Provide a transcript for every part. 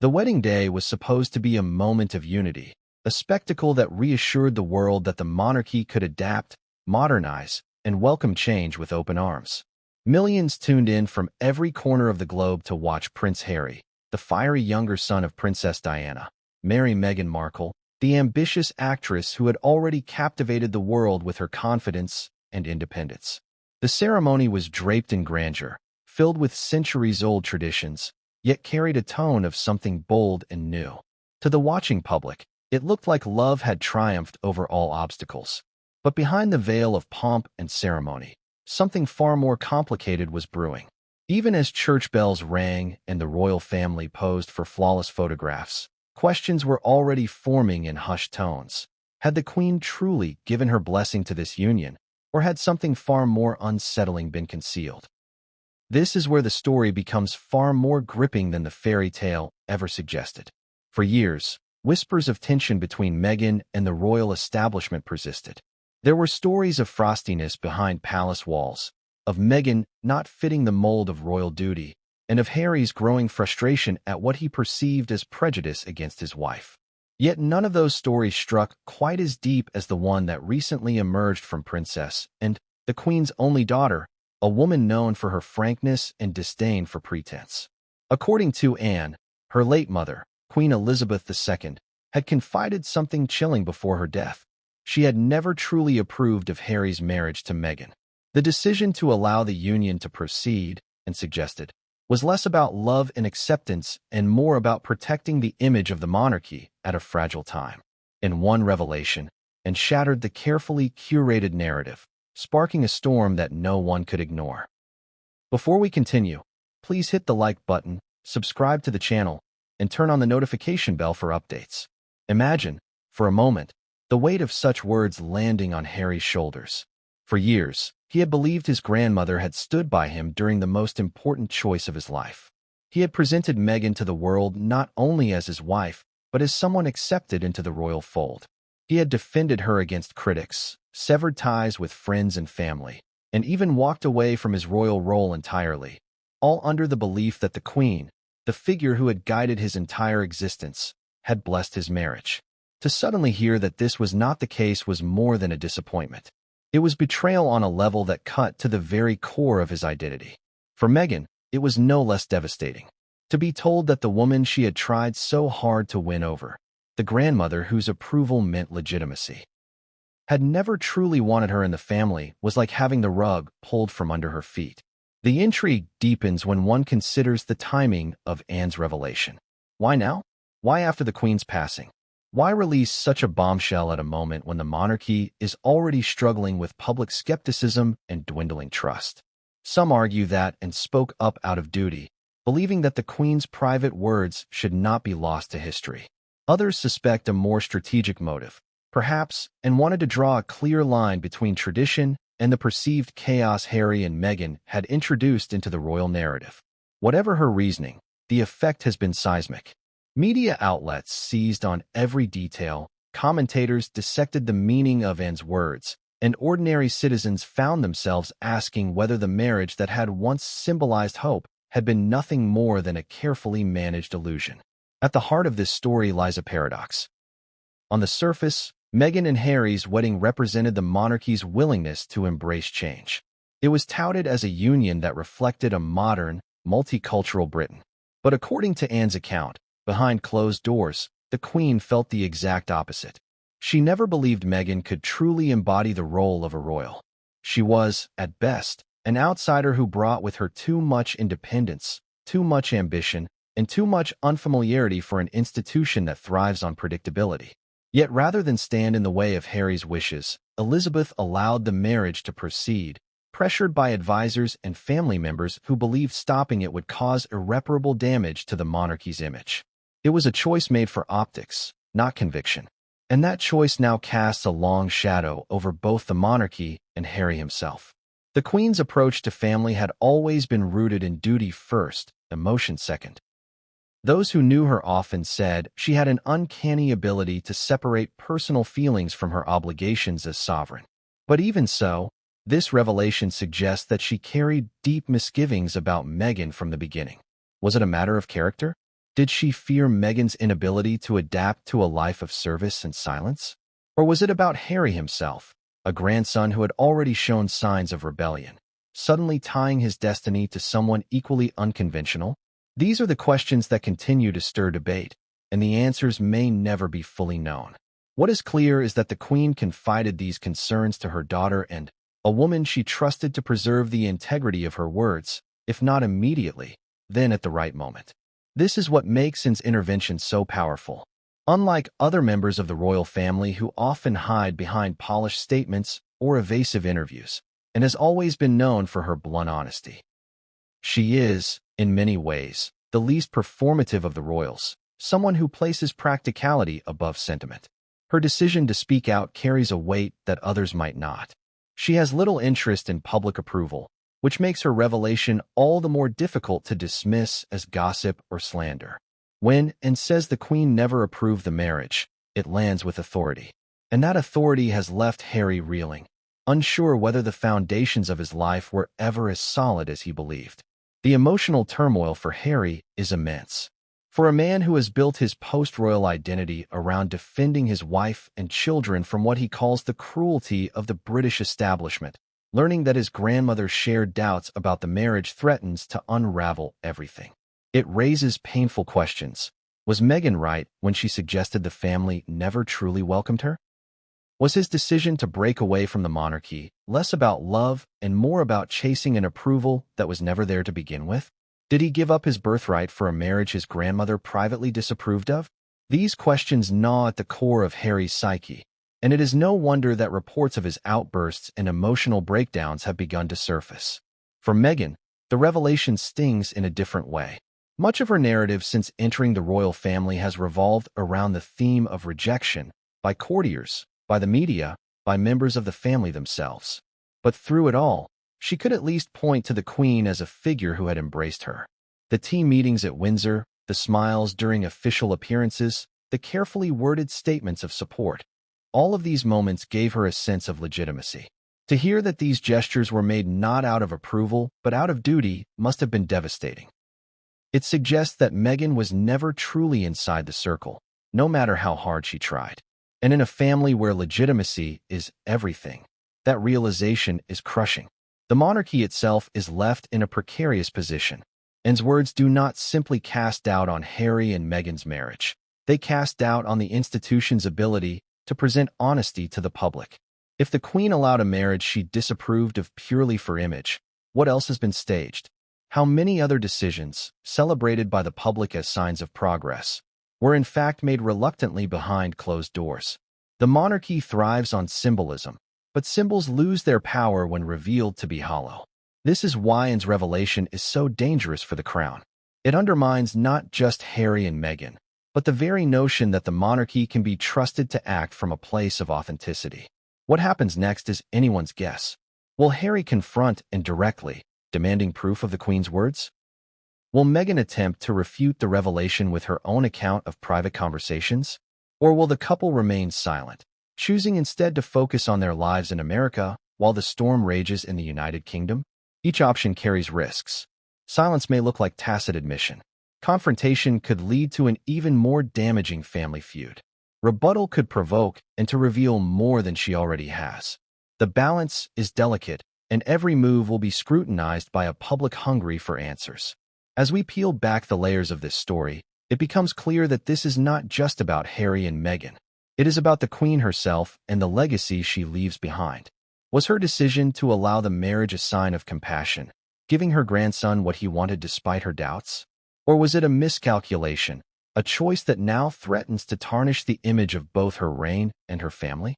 The wedding day was supposed to be a moment of unity, a spectacle that reassured the world that the monarchy could adapt, modernize, and welcome change with open arms. Millions tuned in from every corner of the globe to watch Prince Harry, the fiery younger son of Princess Diana, marry Meghan Markle, the ambitious actress who had already captivated the world with her confidence and independence. The ceremony was draped in grandeur, filled with centuries-old traditions, yet carried a tone of something bold and new. To the watching public, it looked like love had triumphed over all obstacles. But behind the veil of pomp and ceremony, something far more complicated was brewing. Even as church bells rang and the royal family posed for flawless photographs, questions were already forming in hushed tones. Had the Queen truly given her blessing to this union, or had something far more unsettling been concealed? This is where the story becomes far more gripping than the fairy tale ever suggested. For years, whispers of tension between Meghan and the royal establishment persisted. There were stories of frostiness behind palace walls, of Meghan not fitting the mold of royal duty, and of Harry's growing frustration at what he perceived as prejudice against his wife. Yet none of those stories struck quite as deep as the one that recently emerged from Princess and the Queen's only daughter, a woman known for her frankness and disdain for pretense. According to Anne, her late mother, Queen Elizabeth II, had confided something chilling before her death. She had never truly approved of Harry's marriage to Meghan. The decision to allow the union to proceed, and suggested, was less about love and acceptance and more about protecting the image of the monarchy at a fragile time. In one revelation, and shattered the carefully curated narrative, sparking a storm that no one could ignore. Before we continue, please hit the like button, subscribe to the channel, and turn on the notification bell for updates. Imagine, for a moment, the weight of such words landing on Harry's shoulders. For years, he had believed his grandmother had stood by him during the most important choice of his life. He had presented Meghan to the world not only as his wife, but as someone accepted into the royal fold. He had defended her against critics, severed ties with friends and family, and even walked away from his royal role entirely, all under the belief that the Queen, the figure who had guided his entire existence, had blessed his marriage. To suddenly hear that this was not the case was more than a disappointment. It was betrayal on a level that cut to the very core of his identity. For Meghan, it was no less devastating. To be told that the woman she had tried so hard to win over, the grandmother whose approval meant legitimacy, had never truly wanted her in the family was like having the rug pulled from under her feet. The intrigue deepens when one considers the timing of Anne's revelation. Why now? Why after the Queen's passing? Why release such a bombshell at a moment when the monarchy is already struggling with public skepticism and dwindling trust? Some argue that and spoke up out of duty, believing that the Queen's private words should not be lost to history. Others suspect a more strategic motive, perhaps, and wanted to draw a clear line between tradition and the perceived chaos Harry and Meghan had introduced into the royal narrative. Whatever her reasoning, the effect has been seismic. Media outlets seized on every detail, commentators dissected the meaning of Anne's words, and ordinary citizens found themselves asking whether the marriage that had once symbolized hope had been nothing more than a carefully managed illusion. At the heart of this story lies a paradox. On the surface, Meghan and Harry's wedding represented the monarchy's willingness to embrace change. It was touted as a union that reflected a modern, multicultural Britain. But according to Anne's account, behind closed doors, the Queen felt the exact opposite. She never believed Meghan could truly embody the role of a royal. She was, at best, an outsider who brought with her too much independence, too much ambition, and too much unfamiliarity for an institution that thrives on predictability. Yet rather than stand in the way of Harry's wishes, Elizabeth allowed the marriage to proceed, pressured by advisors and family members who believed stopping it would cause irreparable damage to the monarchy's image. It was a choice made for optics, not conviction. And that choice now casts a long shadow over both the monarchy and Harry himself. The Queen's approach to family had always been rooted in duty first, emotion second. Those who knew her often said she had an uncanny ability to separate personal feelings from her obligations as sovereign. But even so, this revelation suggests that she carried deep misgivings about Meghan from the beginning. Was it a matter of character? Did she fear Meghan's inability to adapt to a life of service and silence? Or was it about Harry himself, a grandson who had already shown signs of rebellion, suddenly tying his destiny to someone equally unconventional? These are the questions that continue to stir debate, and the answers may never be fully known. What is clear is that the Queen confided these concerns to her daughter and a woman she trusted to preserve the integrity of her words, if not immediately, then at the right moment. This is what makes his intervention so powerful. Unlike other members of the royal family who often hide behind polished statements or evasive interviews, and has always been known for her blunt honesty. She is, in many ways, the least performative of the royals, someone who places practicality above sentiment. Her decision to speak out carries a weight that others might not. She has little interest in public approval, which makes her revelation all the more difficult to dismiss as gossip or slander. When and says the Queen never approved the marriage, it lands with authority. And that authority has left Harry reeling, unsure whether the foundations of his life were ever as solid as he believed. The emotional turmoil for Harry is immense. For a man who has built his post-royal identity around defending his wife and children from what he calls the cruelty of the British establishment, learning that his grandmother shared doubts about the marriage threatens to unravel everything. It raises painful questions. Was Meghan right when she suggested the family never truly welcomed her? Was his decision to break away from the monarchy less about love and more about chasing an approval that was never there to begin with? Did he give up his birthright for a marriage his grandmother privately disapproved of? These questions gnaw at the core of Harry's psyche, and it is no wonder that reports of his outbursts and emotional breakdowns have begun to surface. For Meghan, the revelation stings in a different way. Much of her narrative since entering the royal family has revolved around the theme of rejection by courtiers, by the media, by members of the family themselves. But through it all, she could at least point to the Queen as a figure who had embraced her. The tea meetings at Windsor, the smiles during official appearances, the carefully worded statements of support. All of these moments gave her a sense of legitimacy. To hear that these gestures were made not out of approval, but out of duty, must have been devastating. It suggests that Meghan was never truly inside the circle, no matter how hard she tried. And in a family where legitimacy is everything, that realization is crushing. The monarchy itself is left in a precarious position. Anne's words do not simply cast doubt on Harry and Meghan's marriage. They cast doubt on the institution's ability to present honesty to the public. If the Queen allowed a marriage she disapproved of purely for image, what else has been staged? How many other decisions, celebrated by the public as signs of progress, were in fact made reluctantly behind closed doors? The monarchy thrives on symbolism, but symbols lose their power when revealed to be hollow. This is why Anne's revelation is so dangerous for the crown. It undermines not just Harry and Meghan, but the very notion that the monarchy can be trusted to act from a place of authenticity. What happens next is anyone's guess. Will Harry confront and directly, demanding proof of the Queen's words? Will Meghan attempt to refute the revelation with her own account of private conversations? Or will the couple remain silent, choosing instead to focus on their lives in America while the storm rages in the United Kingdom? Each option carries risks. Silence may look like tacit admission. Confrontation could lead to an even more damaging family feud. Rebuttal could provoke and to reveal more than she already has. The balance is delicate, and every move will be scrutinized by a public hungry for answers. As we peel back the layers of this story, it becomes clear that this is not just about Harry and Meghan. It is about the Queen herself and the legacy she leaves behind. Was her decision to allow the marriage a sign of compassion, giving her grandson what he wanted despite her doubts? Or was it a miscalculation, a choice that now threatens to tarnish the image of both her reign and her family?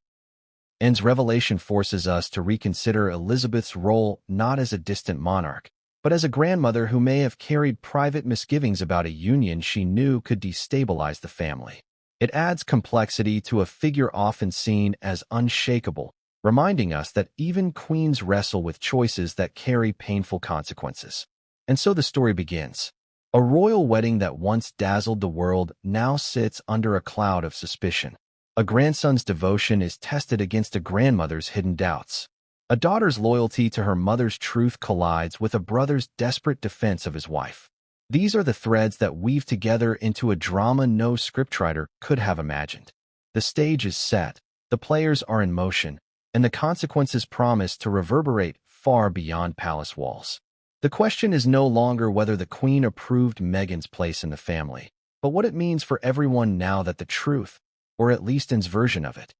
Anne's revelation forces us to reconsider Elizabeth's role not as a distant monarch, but as a grandmother who may have carried private misgivings about a union she knew could destabilize the family. It adds complexity to a figure often seen as unshakable, reminding us that even queens wrestle with choices that carry painful consequences. And so the story begins. A royal wedding that once dazzled the world now sits under a cloud of suspicion. A grandson's devotion is tested against a grandmother's hidden doubts. A daughter's loyalty to her mother's truth collides with a brother's desperate defense of his wife. These are the threads that weave together into a drama no scriptwriter could have imagined. The stage is set, the players are in motion, and the consequences promise to reverberate far beyond palace walls. The question is no longer whether the Queen approved Meghan's place in the family, but what it means for everyone now that the truth, or at least Anne's version of it,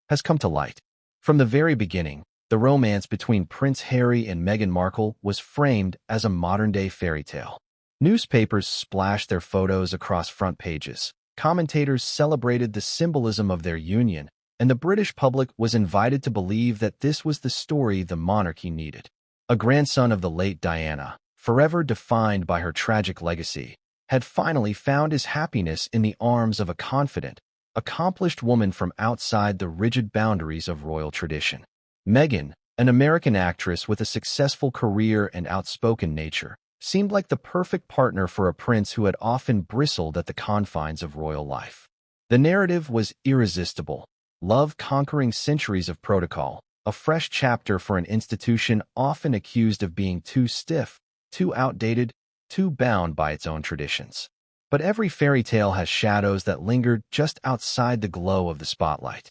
has come to light. From the very beginning, the romance between Prince Harry and Meghan Markle was framed as a modern-day fairy tale. Newspapers splashed their photos across front pages. Commentators celebrated the symbolism of their union, and the British public was invited to believe that this was the story the monarchy needed. A grandson of the late Diana, forever defined by her tragic legacy, had finally found his happiness in the arms of a confident, accomplished woman from outside the rigid boundaries of royal tradition. Meghan, an American actress with a successful career and outspoken nature, seemed like the perfect partner for a prince who had often bristled at the confines of royal life. The narrative was irresistible, love conquering centuries of protocol, a fresh chapter for an institution often accused of being too stiff, too outdated, too bound by its own traditions. But every fairy tale has shadows that lingered just outside the glow of the spotlight.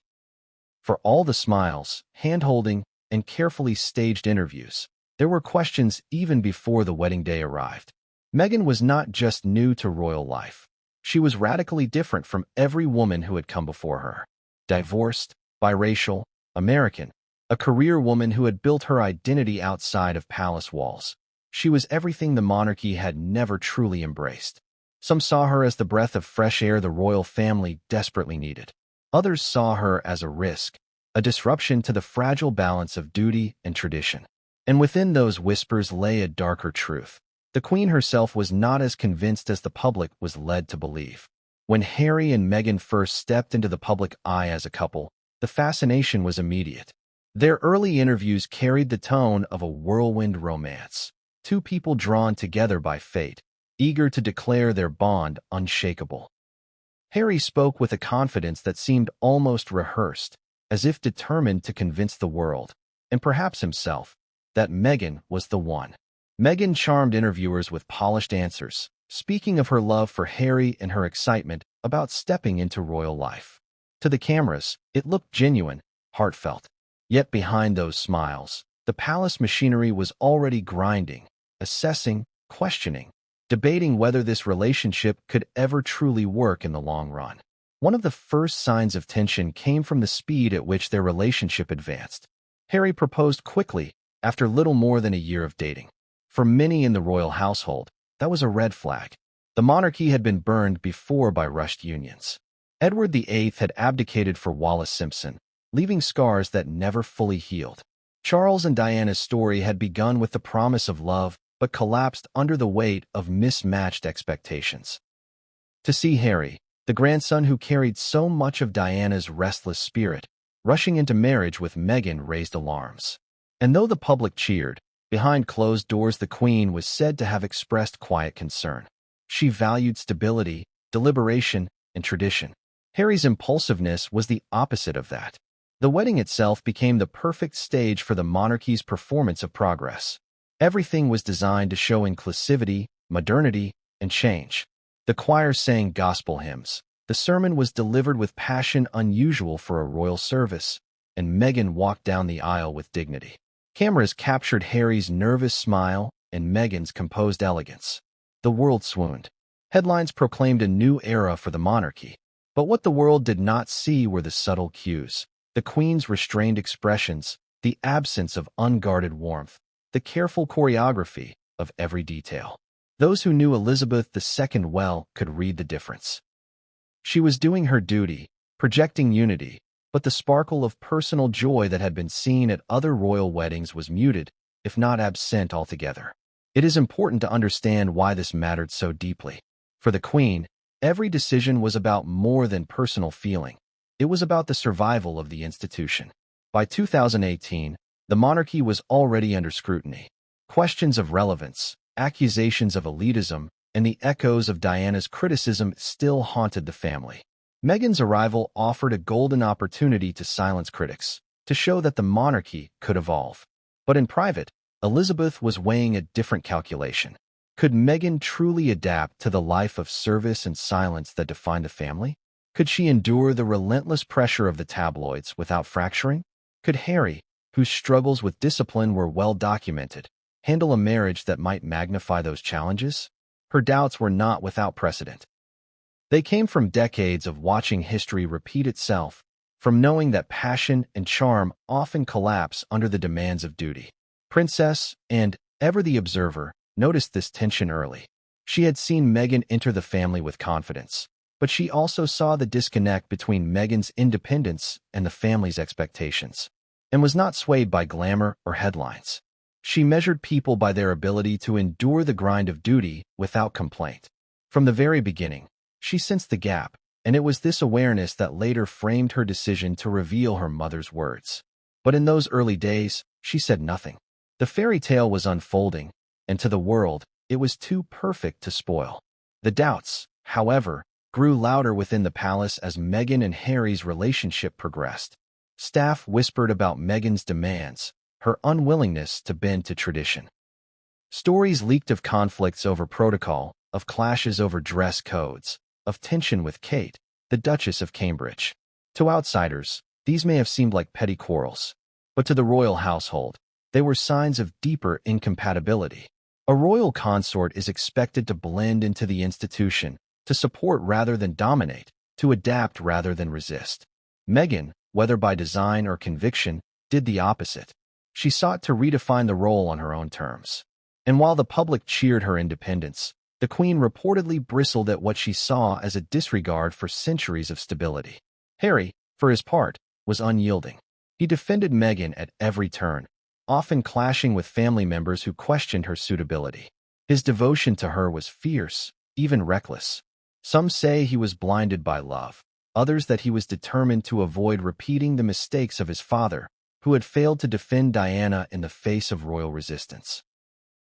For all the smiles, hand-holding, and carefully staged interviews, there were questions even before the wedding day arrived. Meghan was not just new to royal life. She was radically different from every woman who had come before her. Divorced, biracial, American, a career woman who had built her identity outside of palace walls. She was everything the monarchy had never truly embraced. Some saw her as the breath of fresh air the royal family desperately needed. Others saw her as a risk, a disruption to the fragile balance of duty and tradition. And within those whispers lay a darker truth. The Queen herself was not as convinced as the public was led to believe. When Harry and Meghan first stepped into the public eye as a couple, the fascination was immediate. Their early interviews carried the tone of a whirlwind romance. Two people drawn together by fate, eager to declare their bond unshakable. Harry spoke with a confidence that seemed almost rehearsed, as if determined to convince the world, and perhaps himself, that Meghan was the one. Meghan charmed interviewers with polished answers, speaking of her love for Harry and her excitement about stepping into royal life. To the cameras, it looked genuine, heartfelt. Yet behind those smiles, the palace machinery was already grinding, assessing, questioning, debating whether this relationship could ever truly work in the long run. One of the first signs of tension came from the speed at which their relationship advanced. Harry proposed quickly, after little more than a year of dating. For many in the royal household, that was a red flag. The monarchy had been burned before by rushed unions. Edward VIII had abdicated for Wallis Simpson, leaving scars that never fully healed. Charles and Diana's story had begun with the promise of love, but collapsed under the weight of mismatched expectations. To see Harry, the grandson who carried so much of Diana's restless spirit, rushing into marriage with Meghan raised alarms. And though the public cheered, behind closed doors the Queen was said to have expressed quiet concern. She valued stability, deliberation, and tradition. Harry's impulsiveness was the opposite of that. The wedding itself became the perfect stage for the monarchy's performance of progress. Everything was designed to show inclusivity, modernity, and change. The choir sang gospel hymns. The sermon was delivered with passion unusual for a royal service, and Meghan walked down the aisle with dignity. Cameras captured Harry's nervous smile and Meghan's composed elegance. The world swooned. Headlines proclaimed a new era for the monarchy. But what the world did not see were the subtle cues. The Queen's restrained expressions, the absence of unguarded warmth, the careful choreography of every detail. Those who knew Elizabeth II well could read the difference. She was doing her duty, projecting unity, but the sparkle of personal joy that had been seen at other royal weddings was muted, if not absent altogether. It is important to understand why this mattered so deeply. For the Queen, every decision was about more than personal feeling. It was about the survival of the institution. By 2018, the monarchy was already under scrutiny. Questions of relevance, accusations of elitism, and the echoes of Diana's criticism still haunted the family. Meghan's arrival offered a golden opportunity to silence critics, to show that the monarchy could evolve. But in private, Elizabeth was weighing a different calculation. Could Meghan truly adapt to the life of service and silence that defined the family? Could she endure the relentless pressure of the tabloids without fracturing? Could Harry, whose struggles with discipline were well documented, handle a marriage that might magnify those challenges? Her doubts were not without precedent. They came from decades of watching history repeat itself, from knowing that passion and charm often collapse under the demands of duty. Princess, and ever the observer, noticed this tension early. She had seen Meghan enter the family with confidence, but she also saw the disconnect between Meghan's independence and the family's expectations, and was not swayed by glamour or headlines. She measured people by their ability to endure the grind of duty without complaint. From the very beginning, she sensed the gap, and it was this awareness that later framed her decision to reveal her mother's words. But in those early days, she said nothing. The fairy tale was unfolding, and to the world, it was too perfect to spoil. The doubts, however, grew louder within the palace as Meghan and Harry's relationship progressed. Staff whispered about Meghan's demands, her unwillingness to bend to tradition. Stories leaked of conflicts over protocol, of clashes over dress codes, of tension with Kate, the Duchess of Cambridge. To outsiders, these may have seemed like petty quarrels, but to the royal household, they were signs of deeper incompatibility. A royal consort is expected to blend into the institution, to support rather than dominate, to adapt rather than resist. Meghan, whether by design or conviction, did the opposite. She sought to redefine the role on her own terms. And while the public cheered her independence, the Queen reportedly bristled at what she saw as a disregard for centuries of stability. Harry, for his part, was unyielding. He defended Meghan at every turn, often clashing with family members who questioned her suitability. His devotion to her was fierce, even reckless. Some say he was blinded by love, others that he was determined to avoid repeating the mistakes of his father, who had failed to defend Diana in the face of royal resistance.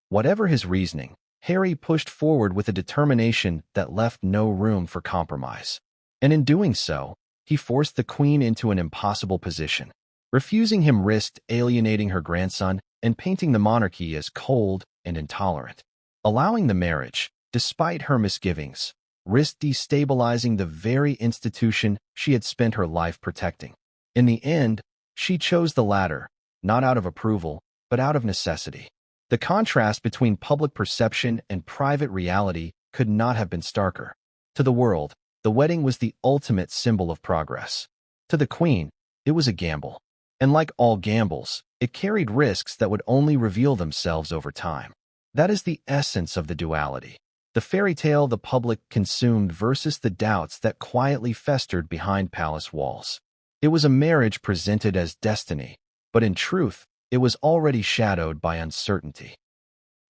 Whatever his reasoning, Harry pushed forward with a determination that left no room for compromise. And in doing so, he forced the Queen into an impossible position. Refusing him risked alienating her grandson and painting the monarchy as cold and intolerant. Allowing the marriage, despite her misgivings, risked destabilizing the very institution she had spent her life protecting. In the end, she chose the latter, not out of approval, but out of necessity. The contrast between public perception and private reality could not have been starker. To the world, the wedding was the ultimate symbol of progress. To the Queen, it was a gamble. And like all gambles, it carried risks that would only reveal themselves over time. That is the essence of the duality. The fairy tale the public consumed versus the doubts that quietly festered behind palace walls. It was a marriage presented as destiny, but in truth, it was already shadowed by uncertainty.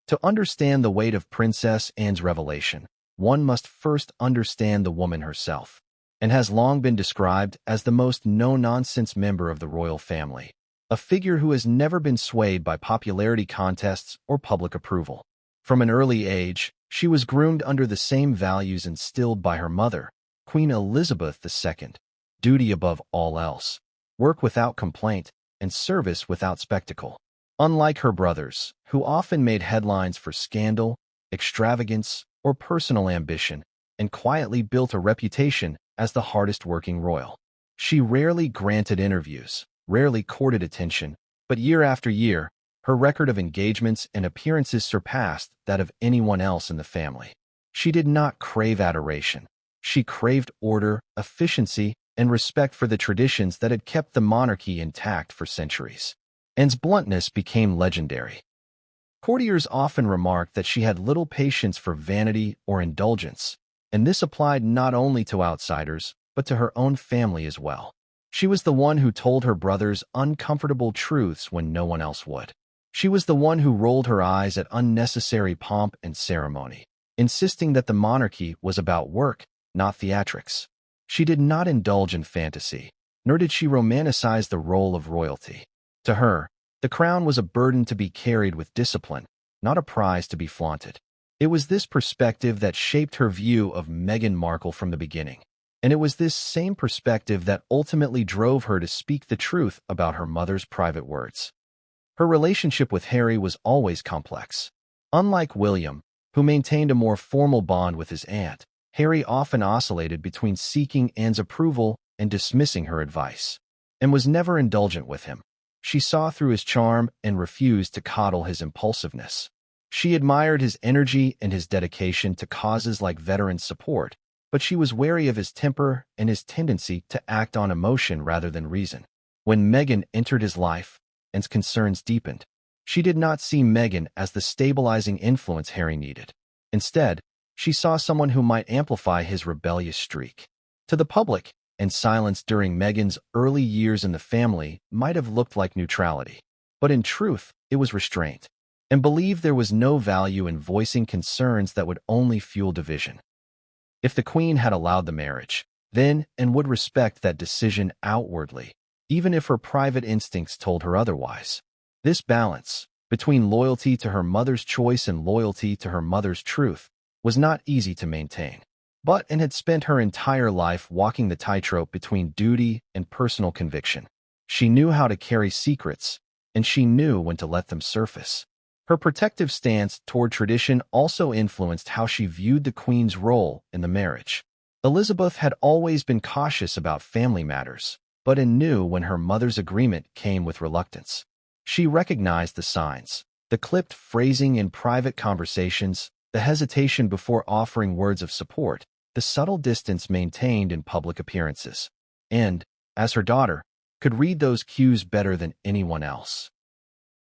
To understand the weight of Princess Anne's revelation, one must first understand the woman herself, and has long been described as the most no-nonsense member of the royal family, a figure who has never been swayed by popularity contests or public approval. From an early age, she was groomed under the same values instilled by her mother, Queen Elizabeth II, duty above all else, work without complaint, and service without spectacle. Unlike her brothers, who often made headlines for scandal, extravagance, or personal ambition, and quietly built a reputation as the hardest-working royal. She rarely granted interviews, rarely courted attention, but year after year, her record of engagements and appearances surpassed that of anyone else in the family. She did not crave adoration. She craved order, efficiency, and respect for the traditions that had kept the monarchy intact for centuries. Anne's bluntness became legendary. Courtiers often remarked that she had little patience for vanity or indulgence, and this applied not only to outsiders, but to her own family as well. She was the one who told her brothers uncomfortable truths when no one else would. She was the one who rolled her eyes at unnecessary pomp and ceremony, insisting that the monarchy was about work, not theatrics. She did not indulge in fantasy, nor did she romanticize the role of royalty. To her, the crown was a burden to be carried with discipline, not a prize to be flaunted. It was this perspective that shaped her view of Meghan Markle from the beginning, and it was this same perspective that ultimately drove her to speak the truth about her mother's private words. Her relationship with Harry was always complex. Unlike William, who maintained a more formal bond with his aunt, Harry often oscillated between seeking Anne's approval and dismissing her advice, and was never indulgent with him. She saw through his charm and refused to coddle his impulsiveness. She admired his energy and his dedication to causes like veteran support, but she was wary of his temper and his tendency to act on emotion rather than reason. When Meghan entered his life, Anne's concerns deepened. She did not see Meghan as the stabilizing influence Harry needed. Instead, she saw someone who might amplify his rebellious streak. To the public, and silence during Meghan's early years in the family might have looked like neutrality. But in truth, it was restraint, and believed there was no value in voicing concerns that would only fuel division. If the Queen had allowed the marriage, then Anne would respect that decision outwardly, even if her private instincts told her otherwise. This balance, between loyalty to her mother's choice and loyalty to her mother's truth, was not easy to maintain. But Anne had spent her entire life walking the tightrope between duty and personal conviction. She knew how to carry secrets, and she knew when to let them surface. Her protective stance toward tradition also influenced how she viewed the Queen's role in the marriage. Elizabeth had always been cautious about family matters, but Anne knew when her mother's agreement came with reluctance. She recognized the signs, the clipped phrasing in private conversations, the hesitation before offering words of support, the subtle distance maintained in public appearances, and, as her daughter, could read those cues better than anyone else.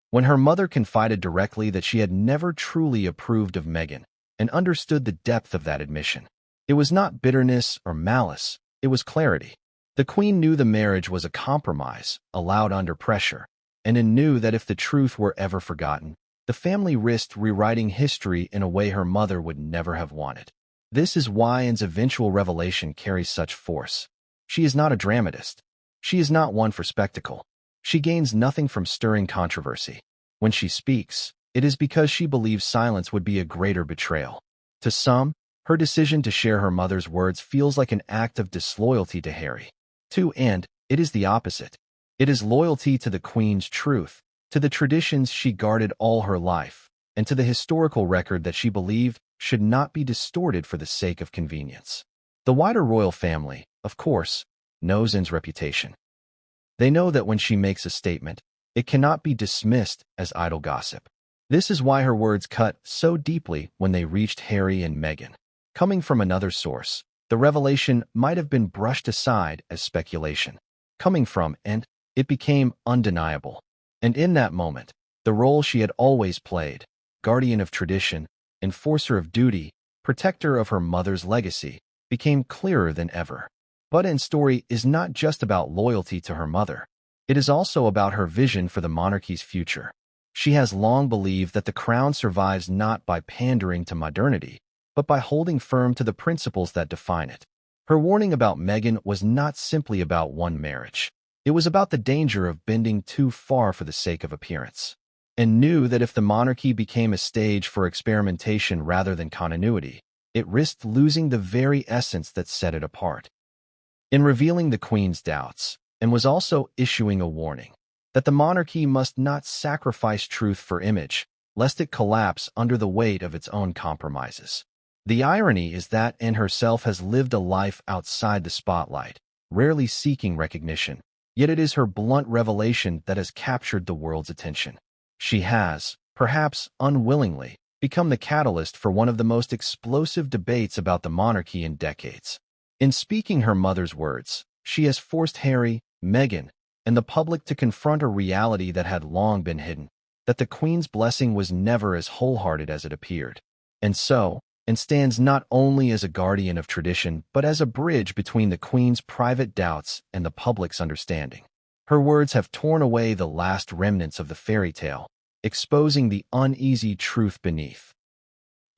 When her mother confided directly that she had never truly approved of Meghan and understood the depth of that admission, it was not bitterness or malice, it was clarity. The Queen knew the marriage was a compromise, allowed under pressure, and knew that if the truth were ever forgotten, the family risked rewriting history in a way her mother would never have wanted. This is why Anne's eventual revelation carries such force. She is not a dramatist. She is not one for spectacle. She gains nothing from stirring controversy. When she speaks, it is because she believes silence would be a greater betrayal. To some, her decision to share her mother's words feels like an act of disloyalty to Harry. To Anne, it is the opposite. It is loyalty to the Queen's truth, to the traditions she guarded all her life, and to the historical record that she believed should not be distorted for the sake of convenience. The wider royal family, of course, knows Anne's reputation. They know that when she makes a statement, it cannot be dismissed as idle gossip. This is why her words cut so deeply when they reached Harry and Meghan. Coming from another source, the revelation might have been brushed aside as speculation. Coming from Anne, it became undeniable. And in that moment, the role she had always played, guardian of tradition, enforcer of duty, protector of her mother's legacy, became clearer than ever. But Anne's story is not just about loyalty to her mother. It is also about her vision for the monarchy's future. She has long believed that the crown survives not by pandering to modernity, but by holding firm to the principles that define it. Her warning about Meghan was not simply about one marriage. It was about the danger of bending too far for the sake of appearance, and knew that if the monarchy became a stage for experimentation rather than continuity, it risked losing the very essence that set it apart. In revealing the Queen's doubts, Anne was also issuing a warning that the monarchy must not sacrifice truth for image, lest it collapse under the weight of its own compromises. The irony is that Anne herself has lived a life outside the spotlight, rarely seeking recognition, yet it is her blunt revelation that has captured the world's attention. She has, perhaps unwillingly, become the catalyst for one of the most explosive debates about the monarchy in decades. In speaking her mother's words, she has forced Harry, Meghan, and the public to confront a reality that had long been hidden, that the Queen's blessing was never as wholehearted as it appeared. And so, Anne stands not only as a guardian of tradition, but as a bridge between the Queen's private doubts and the public's understanding. Her words have torn away the last remnants of the fairy tale, exposing the uneasy truth beneath.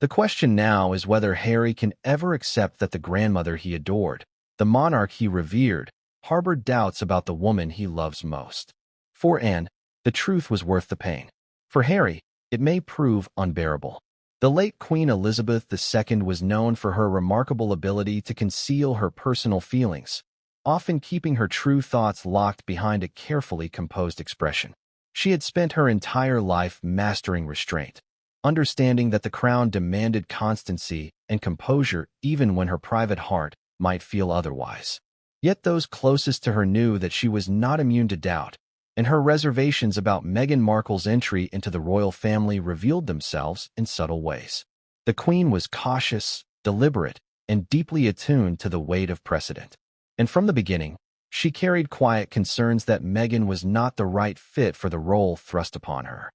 The question now is whether Harry can ever accept that the grandmother he adored, the monarch he revered, harbored doubts about the woman he loves most. For Anne, the truth was worth the pain. For Harry, it may prove unbearable. The late Queen Elizabeth II was known for her remarkable ability to conceal her personal feelings, often keeping her true thoughts locked behind a carefully composed expression. She had spent her entire life mastering restraint, understanding that the crown demanded constancy and composure even when her private heart might feel otherwise. Yet those closest to her knew that she was not immune to doubt, and her reservations about Meghan Markle's entry into the royal family revealed themselves in subtle ways. The Queen was cautious, deliberate, and deeply attuned to the weight of precedent. And from the beginning, she carried quiet concerns that Meghan was not the right fit for the role thrust upon her.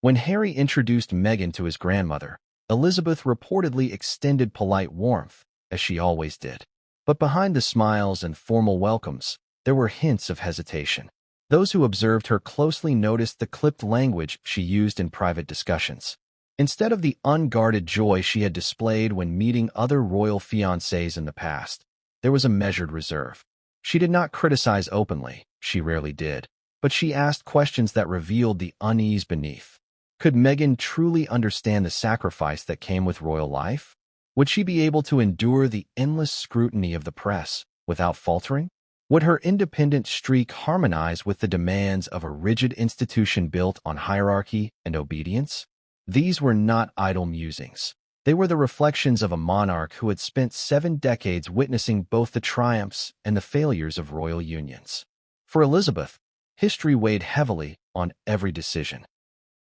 When Harry introduced Meghan to his grandmother, Elizabeth reportedly extended polite warmth, as she always did. But behind the smiles and formal welcomes, there were hints of hesitation. Those who observed her closely noticed the clipped language she used in private discussions. Instead of the unguarded joy she had displayed when meeting other royal fiancés in the past, there was a measured reserve. She did not criticize openly, she rarely did, but she asked questions that revealed the unease beneath. Could Meghan truly understand the sacrifice that came with royal life? Would she be able to endure the endless scrutiny of the press without faltering? Would her independent streak harmonize with the demands of a rigid institution built on hierarchy and obedience? These were not idle musings. They were the reflections of a monarch who had spent 7 decades witnessing both the triumphs and the failures of royal unions. For Elizabeth, history weighed heavily on every decision.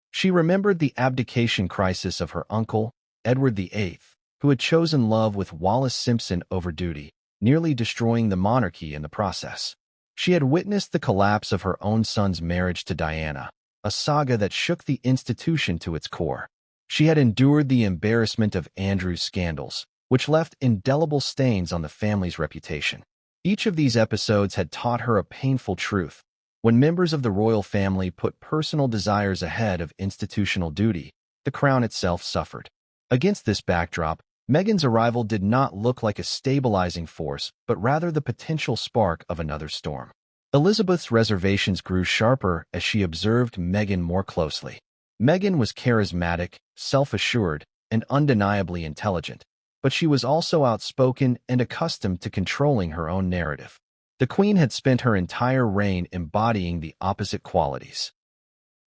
She remembered the abdication crisis of her uncle, Edward VIII, who had chosen love with Wallis Simpson over duty, nearly destroying the monarchy in the process. She had witnessed the collapse of her own son's marriage to Diana, a saga that shook the institution to its core. She had endured the embarrassment of Andrew's scandals, which left indelible stains on the family's reputation. Each of these episodes had taught her a painful truth. When members of the royal family put personal desires ahead of institutional duty, the crown itself suffered. Against this backdrop, Meghan's arrival did not look like a stabilizing force, but rather the potential spark of another storm. Elizabeth's reservations grew sharper as she observed Meghan more closely. Meghan was charismatic, self-assured, and undeniably intelligent, but she was also outspoken and accustomed to controlling her own narrative. The Queen had spent her entire reign embodying the opposite qualities: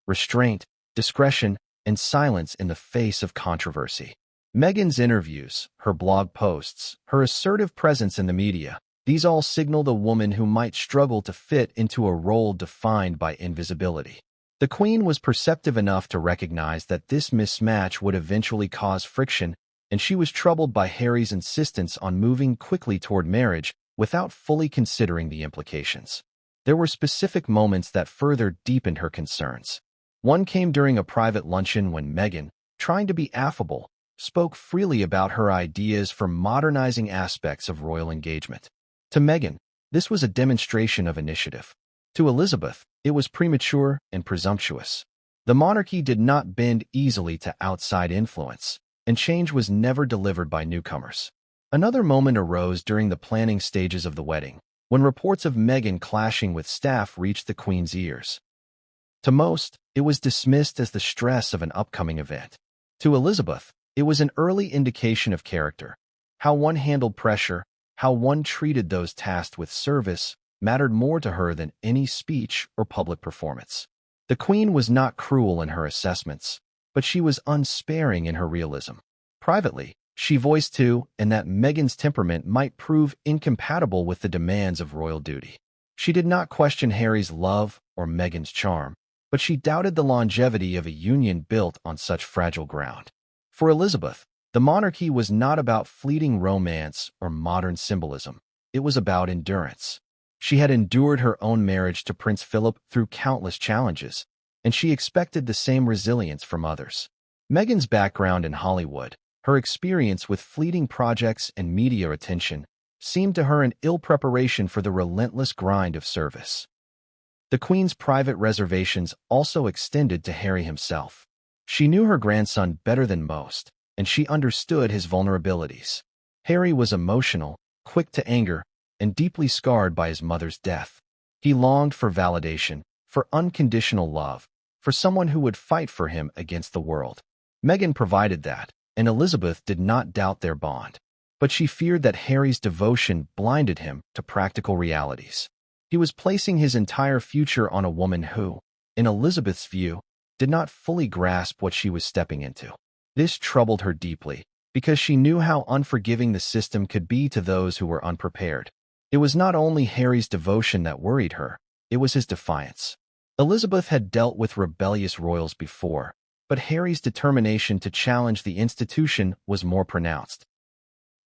restraint, discretion, and silence in the face of controversy. Meghan's interviews, her blog posts, her assertive presence in the media, these all signaled a woman who might struggle to fit into a role defined by invisibility. The Queen was perceptive enough to recognize that this mismatch would eventually cause friction, and she was troubled by Harry's insistence on moving quickly toward marriage without fully considering the implications. There were specific moments that further deepened her concerns. One came during a private luncheon when Meghan, trying to be affable, spoke freely about her ideas for modernizing aspects of royal engagement. To Meghan, this was a demonstration of initiative. To Elizabeth, it was premature and presumptuous. The monarchy did not bend easily to outside influence, and change was never delivered by newcomers. Another moment arose during the planning stages of the wedding, when reports of Meghan clashing with staff reached the Queen's ears. To most, it was dismissed as the stress of an upcoming event. To Elizabeth, it was an early indication of character. How one handled pressure, how one treated those tasked with service, mattered more to her than any speech or public performance. The Queen was not cruel in her assessments, but she was unsparing in her realism. Privately, she voiced too, and that Meghan's temperament might prove incompatible with the demands of royal duty. She did not question Harry's love or Meghan's charm, but she doubted the longevity of a union built on such fragile ground. For Elizabeth, the monarchy was not about fleeting romance or modern symbolism. It was about endurance. She had endured her own marriage to Prince Philip through countless challenges, and she expected the same resilience from others. Meghan's background in Hollywood, her experience with fleeting projects and media attention, seemed to her an ill preparation for the relentless grind of service. The Queen's private reservations also extended to Harry himself. She knew her grandson better than most, and she understood his vulnerabilities. Harry was emotional, quick to anger, and deeply scarred by his mother's death. He longed for validation, for unconditional love, for someone who would fight for him against the world. Meghan provided that, and Elizabeth did not doubt their bond. But she feared that Harry's devotion blinded him to practical realities. He was placing his entire future on a woman who, in Elizabeth's view, did not fully grasp what she was stepping into. This troubled her deeply, because she knew how unforgiving the system could be to those who were unprepared. It was not only Harry's devotion that worried her, it was his defiance. Elizabeth had dealt with rebellious royals before, but Harry's determination to challenge the institution was more pronounced.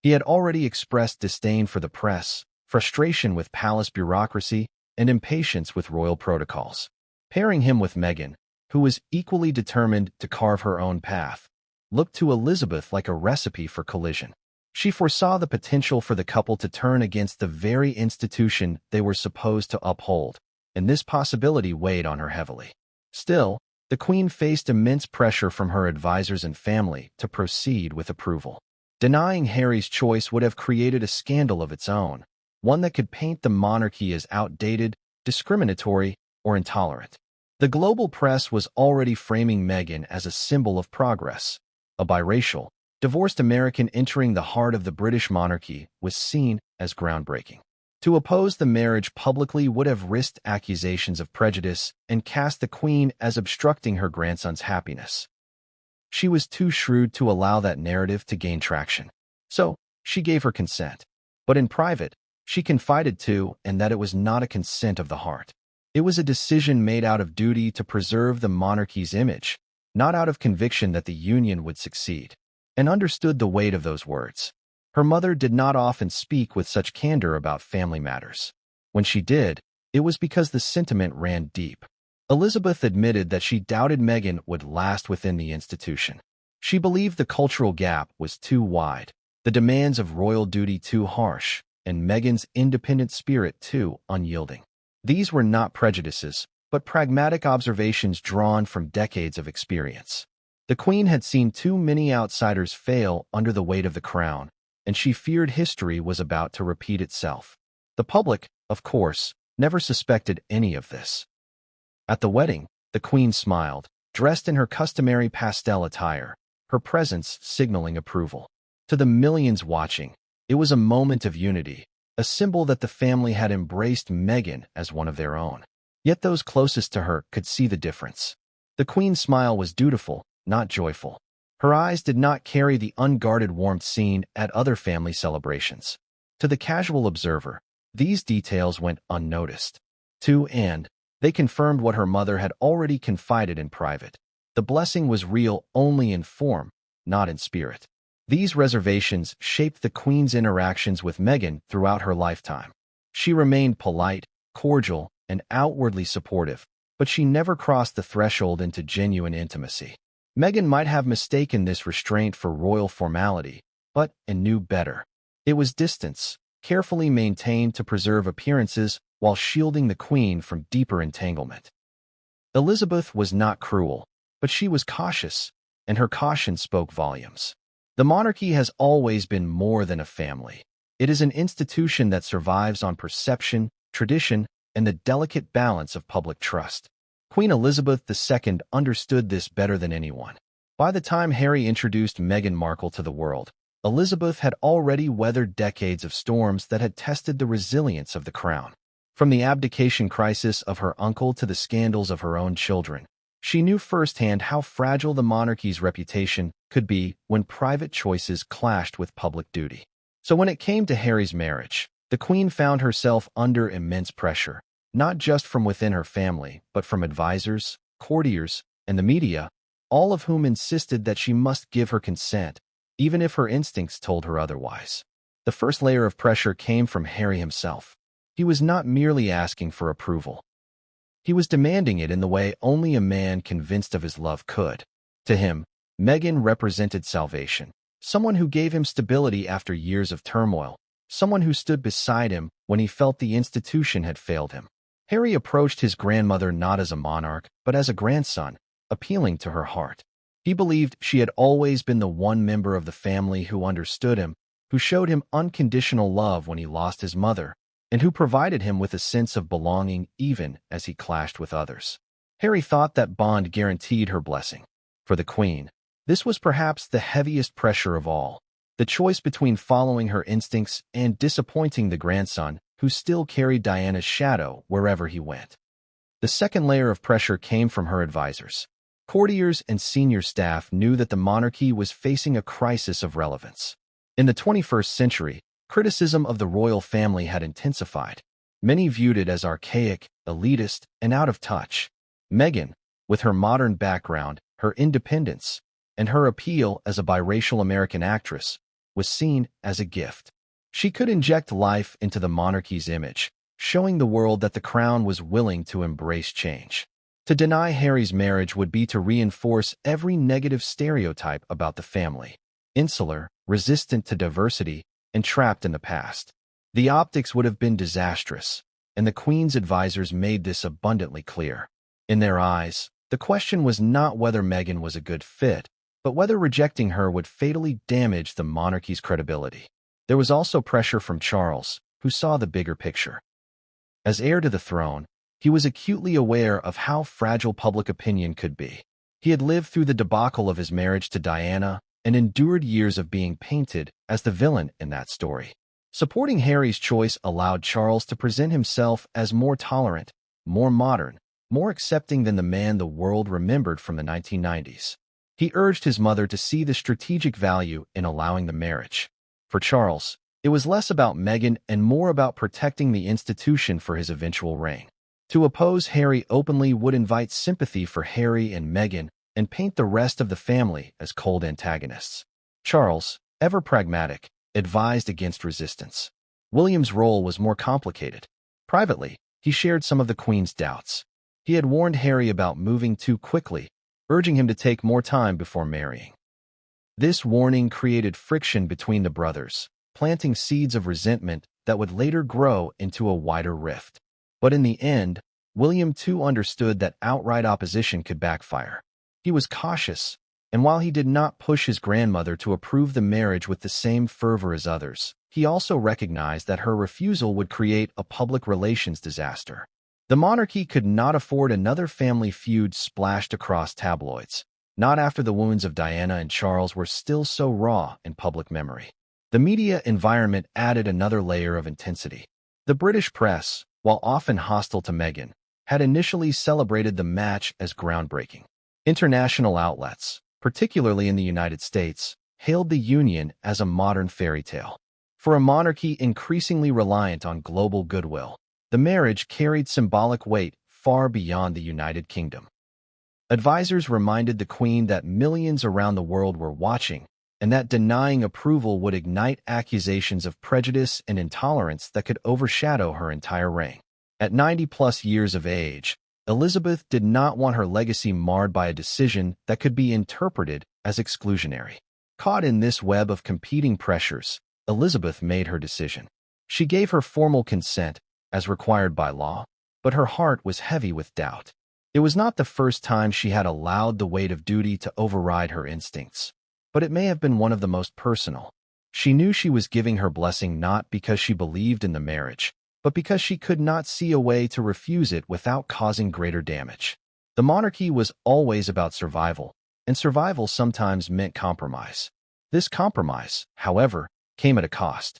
He had already expressed disdain for the press, frustration with palace bureaucracy, and impatience with royal protocols. Pairing him with Meghan, who was equally determined to carve her own path, looked to Elizabeth like a recipe for collision. She foresaw the potential for the couple to turn against the very institution they were supposed to uphold, and this possibility weighed on her heavily. Still, the Queen faced immense pressure from her advisors and family to proceed with approval. Denying Harry's choice would have created a scandal of its own, one that could paint the monarchy as outdated, discriminatory, or intolerant. The global press was already framing Meghan as a symbol of progress. A biracial, divorced American entering the heart of the British monarchy was seen as groundbreaking. To oppose the marriage publicly would have risked accusations of prejudice and cast the Queen as obstructing her grandson's happiness. She was too shrewd to allow that narrative to gain traction. So, she gave her consent. But in private, she confided to and that it was not a consent of the heart. It was a decision made out of duty to preserve the monarchy's image, not out of conviction that the union would succeed, and understood the weight of those words. Her mother did not often speak with such candor about family matters. When she did, it was because the sentiment ran deep. Elizabeth admitted that she doubted Meghan would last within the institution. She believed the cultural gap was too wide, the demands of royal duty too harsh, and Meghan's independent spirit too unyielding. These were not prejudices, but pragmatic observations drawn from decades of experience. The Queen had seen too many outsiders fail under the weight of the crown, and she feared history was about to repeat itself. The public, of course, never suspected any of this. At the wedding, the Queen smiled, dressed in her customary pastel attire, her presence signaling approval. To the millions watching, it was a moment of unity, a symbol that the family had embraced Meghan as one of their own. Yet those closest to her could see the difference. The Queen's smile was dutiful, not joyful. Her eyes did not carry the unguarded warmth seen at other family celebrations. To the casual observer, these details went unnoticed. To Anne, they confirmed what her mother had already confided in private. The blessing was real only in form, not in spirit. These reservations shaped the Queen's interactions with Meghan throughout her lifetime. She remained polite, cordial, and outwardly supportive, but she never crossed the threshold into genuine intimacy. Meghan might have mistaken this restraint for royal formality, but knew better. It was distance, carefully maintained to preserve appearances while shielding the Queen from deeper entanglement. Elizabeth was not cruel, but she was cautious, and her caution spoke volumes. The monarchy has always been more than a family. It is an institution that survives on perception, tradition, and the delicate balance of public trust. Queen Elizabeth II understood this better than anyone. By the time Harry introduced Meghan Markle to the world, Elizabeth had already weathered decades of storms that had tested the resilience of the crown. From the abdication crisis of her uncle to the scandals of her own children, she knew firsthand how fragile the monarchy's reputation could be when private choices clashed with public duty. So when it came to Harry's marriage, the Queen found herself under immense pressure, not just from within her family, but from advisors, courtiers, and the media, all of whom insisted that she must give her consent, even if her instincts told her otherwise. The first layer of pressure came from Harry himself. He was not merely asking for approval. He was demanding it in the way only a man convinced of his love could. To him, Meghan represented salvation, someone who gave him stability after years of turmoil, someone who stood beside him when he felt the institution had failed him. Harry approached his grandmother not as a monarch, but as a grandson, appealing to her heart. He believed she had always been the one member of the family who understood him, who showed him unconditional love when he lost his mother, and who provided him with a sense of belonging even as he clashed with others. Harry thought that bond guaranteed her blessing. For the Queen, this was perhaps the heaviest pressure of all, the choice between following her instincts and disappointing the grandson who still carried Diana's shadow wherever he went. The second layer of pressure came from her advisors. Courtiers and senior staff knew that the monarchy was facing a crisis of relevance. In the 21st century, criticism of the royal family had intensified. Many viewed it as archaic, elitist, and out of touch. Meghan, with her modern background, her independence, and her appeal as a biracial American actress, was seen as a gift. She could inject life into the monarchy's image, showing the world that the crown was willing to embrace change. To deny Harry's marriage would be to reinforce every negative stereotype about the family: insular, resistant to diversity, and trapped in the past. The optics would have been disastrous, and the Queen's advisors made this abundantly clear. In their eyes, the question was not whether Meghan was a good fit, but whether rejecting her would fatally damage the monarchy's credibility. There was also pressure from Charles, who saw the bigger picture. As heir to the throne, he was acutely aware of how fragile public opinion could be. He had lived through the debacle of his marriage to Diana and endured years of being painted as the villain in that story. Supporting Harry's choice allowed Charles to present himself as more tolerant, more modern, more accepting than the man the world remembered from the 1990s. He urged his mother to see the strategic value in allowing the marriage. For Charles, it was less about Meghan and more about protecting the institution for his eventual reign. To oppose Harry openly would invite sympathy for Harry and Meghan and paint the rest of the family as cold antagonists. Charles, ever pragmatic, advised against resistance. William's role was more complicated. Privately, he shared some of the Queen's doubts. He had warned Harry about moving too quickly, urging him to take more time before marrying. This warning created friction between the brothers, planting seeds of resentment that would later grow into a wider rift. But in the end, William too understood that outright opposition could backfire. He was cautious, and while he did not push his grandmother to approve the marriage with the same fervor as others, he also recognized that her refusal would create a public relations disaster. The monarchy could not afford another family feud splashed across tabloids, not after the wounds of Diana and Charles were still so raw in public memory. The media environment added another layer of intensity. The British press, while often hostile to Meghan, had initially celebrated the match as groundbreaking. International outlets, particularly in the United States, hailed the union as a modern fairy tale. For a monarchy increasingly reliant on global goodwill, the marriage carried symbolic weight far beyond the United Kingdom. Advisors reminded the Queen that millions around the world were watching, and that denying approval would ignite accusations of prejudice and intolerance that could overshadow her entire reign. At 90-plus years of age, Elizabeth did not want her legacy marred by a decision that could be interpreted as exclusionary. Caught in this web of competing pressures, Elizabeth made her decision. She gave her formal consent, as required by law, but her heart was heavy with doubt. It was not the first time she had allowed the weight of duty to override her instincts, but it may have been one of the most personal. She knew she was giving her blessing not because she believed in the marriage, but because she could not see a way to refuse it without causing greater damage. The monarchy was always about survival, and survival sometimes meant compromise. This compromise, however, came at a cost.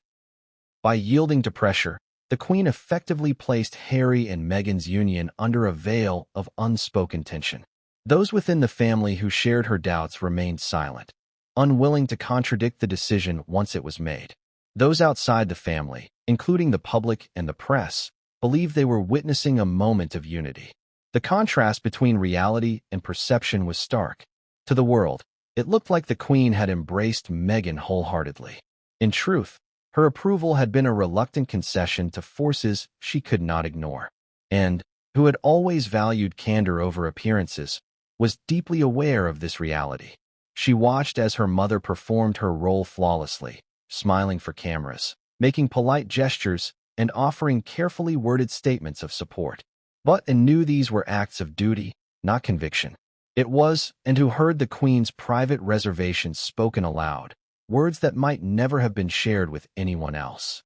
By yielding to pressure, the Queen effectively placed Harry and Meghan's union under a veil of unspoken tension. Those within the family who shared her doubts remained silent, unwilling to contradict the decision once it was made. Those outside the family, including the public and the press, believed they were witnessing a moment of unity. The contrast between reality and perception was stark. To the world, it looked like the Queen had embraced Meghan wholeheartedly. In truth, her approval had been a reluctant concession to forces she could not ignore. And, who had always valued candor over appearances, was deeply aware of this reality. She watched as her mother performed her role flawlessly, smiling for cameras, making polite gestures, and offering carefully worded statements of support. But and knew these were acts of duty, not conviction. It was, and who heard the Queen's private reservations spoken aloud, words that might never have been shared with anyone else.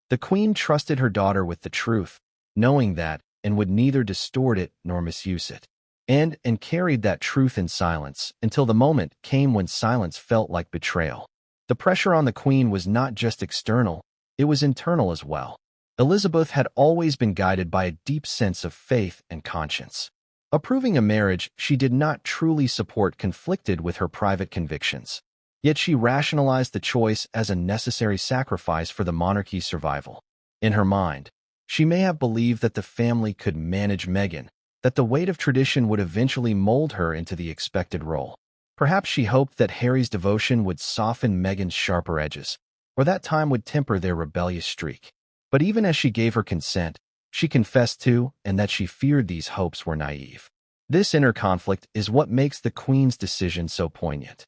The Queen trusted her daughter with the truth, knowing that, and would neither distort it nor misuse it. And carried that truth in silence until the moment came when silence felt like betrayal. The pressure on the Queen was not just external, it was internal as well. Elizabeth had always been guided by a deep sense of faith and conscience. Approving a marriage she did not truly support conflicted with her private convictions. Yet she rationalized the choice as a necessary sacrifice for the monarchy's survival. In her mind, she may have believed that the family could manage Meghan, that the weight of tradition would eventually mold her into the expected role. Perhaps she hoped that Harry's devotion would soften Meghan's sharper edges, or that time would temper their rebellious streak. But even as she gave her consent, she confessed to and that she feared these hopes were naive. This inner conflict is what makes the Queen's decision so poignant.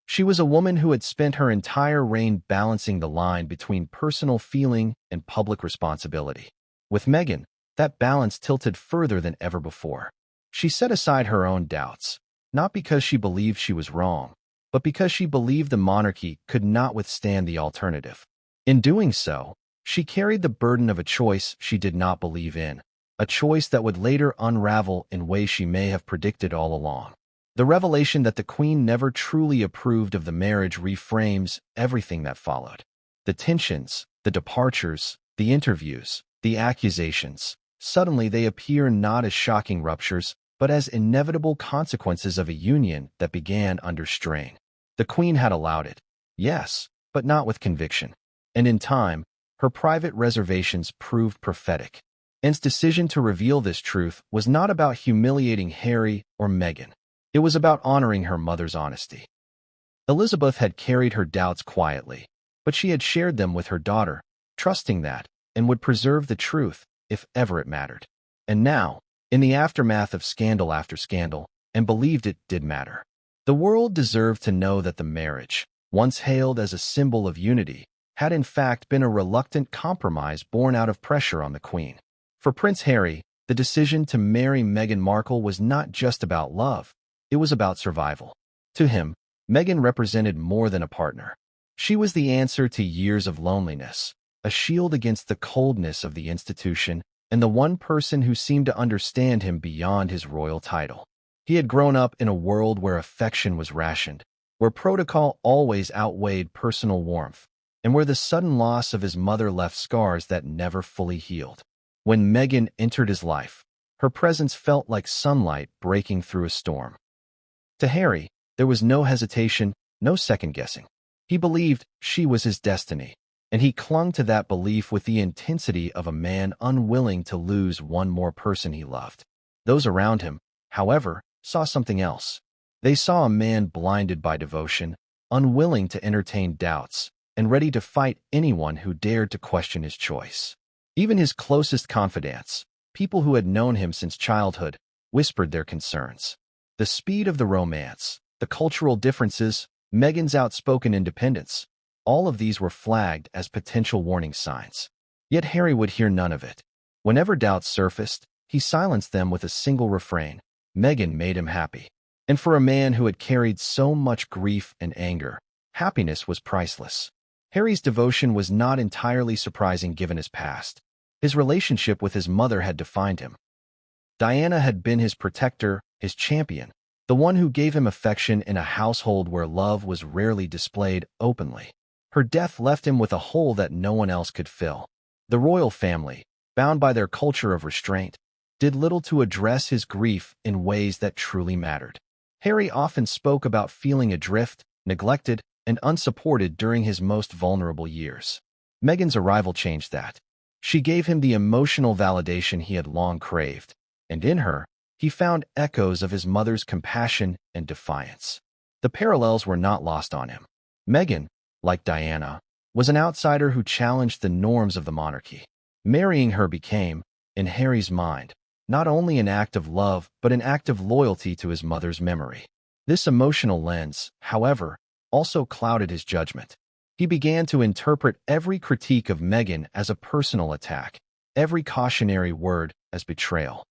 She was a woman who had spent her entire reign balancing the line between personal feeling and public responsibility. With Meghan, that balance tilted further than ever before. She set aside her own doubts, not because she believed she was wrong, but because she believed the monarchy could not withstand the alternative. In doing so, she carried the burden of a choice she did not believe in, a choice that would later unravel in ways she may have predicted all along. The revelation that the Queen never truly approved of the marriage reframes everything that followed. The tensions, the departures, the interviews, the accusations. Suddenly they appear not as shocking ruptures, but as inevitable consequences of a union that began under strain. The Queen had allowed it, yes, but not with conviction. And in time, her private reservations proved prophetic. Anne's decision to reveal this truth was not about humiliating Harry or Meghan. It was about honoring her mother's honesty. Elizabeth had carried her doubts quietly, but she had shared them with her daughter, trusting that Anne would preserve the truth if ever it mattered. And now, in the aftermath of scandal after scandal, Anne believed it did matter. The world deserved to know that the marriage, once hailed as a symbol of unity, had in fact been a reluctant compromise born out of pressure on the Queen. For Prince Harry, the decision to marry Meghan Markle was not just about love. It was about survival. To him, Meghan represented more than a partner. She was the answer to years of loneliness, a shield against the coldness of the institution, and the one person who seemed to understand him beyond his royal title. He had grown up in a world where affection was rationed, where protocol always outweighed personal warmth, and where the sudden loss of his mother left scars that never fully healed. When Meghan entered his life, her presence felt like sunlight breaking through a storm. To Harry, there was no hesitation, no second-guessing. He believed she was his destiny, and he clung to that belief with the intensity of a man unwilling to lose one more person he loved. Those around him, however, saw something else. They saw a man blinded by devotion, unwilling to entertain doubts, and ready to fight anyone who dared to question his choice. Even his closest confidants, people who had known him since childhood, whispered their concerns. The speed of the romance, the cultural differences, Meghan's outspoken independence, all of these were flagged as potential warning signs. Yet Harry would hear none of it. Whenever doubts surfaced, he silenced them with a single refrain: Meghan made him happy. And for a man who had carried so much grief and anger, happiness was priceless. Harry's devotion was not entirely surprising given his past. His relationship with his mother had defined him. Diana had been his protector, his champion, the one who gave him affection in a household where love was rarely displayed openly. Her death left him with a hole that no one else could fill. The royal family, bound by their culture of restraint, did little to address his grief in ways that truly mattered. Harry often spoke about feeling adrift, neglected, and unsupported during his most vulnerable years. Meghan's arrival changed that. She gave him the emotional validation he had long craved, and in her, he found echoes of his mother's compassion and defiance. The parallels were not lost on him. Meghan, like Diana, was an outsider who challenged the norms of the monarchy. Marrying her became, in Harry's mind, not only an act of love but an act of loyalty to his mother's memory. This emotional lens, however, also clouded his judgment. He began to interpret every critique of Meghan as a personal attack, every cautionary word as betrayal.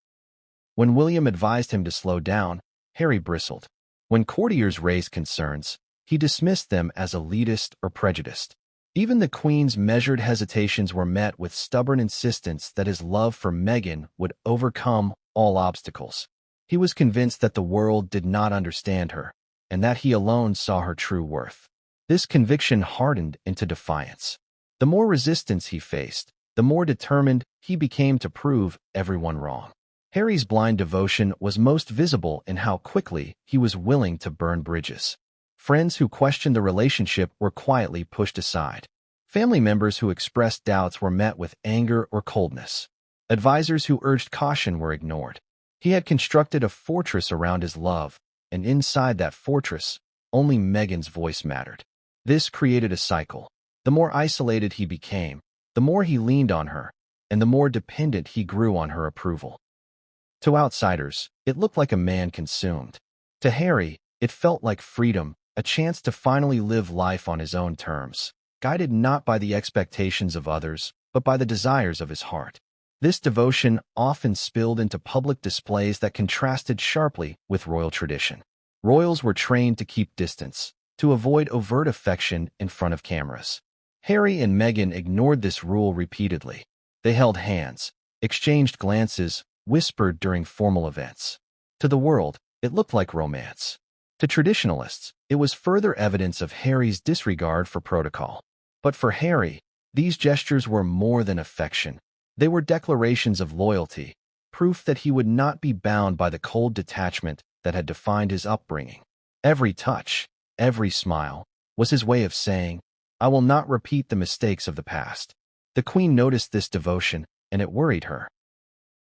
When William advised him to slow down, Harry bristled. When courtiers raised concerns, he dismissed them as elitist or prejudiced. Even the Queen's measured hesitations were met with stubborn insistence that his love for Meghan would overcome all obstacles. He was convinced that the world did not understand her, and that he alone saw her true worth. This conviction hardened into defiance. The more resistance he faced, the more determined he became to prove everyone wrong. Harry's blind devotion was most visible in how quickly he was willing to burn bridges. Friends who questioned the relationship were quietly pushed aside. Family members who expressed doubts were met with anger or coldness. Advisors who urged caution were ignored. He had constructed a fortress around his love, and inside that fortress, only Meghan's voice mattered. This created a cycle. The more isolated he became, the more he leaned on her, and the more dependent he grew on her approval. To outsiders, it looked like a man consumed. To Harry, it felt like freedom, a chance to finally live life on his own terms, guided not by the expectations of others, but by the desires of his heart. This devotion often spilled into public displays that contrasted sharply with royal tradition. Royals were trained to keep distance, to avoid overt affection in front of cameras. Harry and Meghan ignored this rule repeatedly. They held hands, exchanged glances, whispered during formal events. To the world, it looked like romance. To traditionalists, it was further evidence of Harry's disregard for protocol. But for Harry, these gestures were more than affection. They were declarations of loyalty, proof that he would not be bound by the cold detachment that had defined his upbringing. Every touch, every smile, was his way of saying, "I will not repeat the mistakes of the past." The Queen noticed this devotion, and it worried her.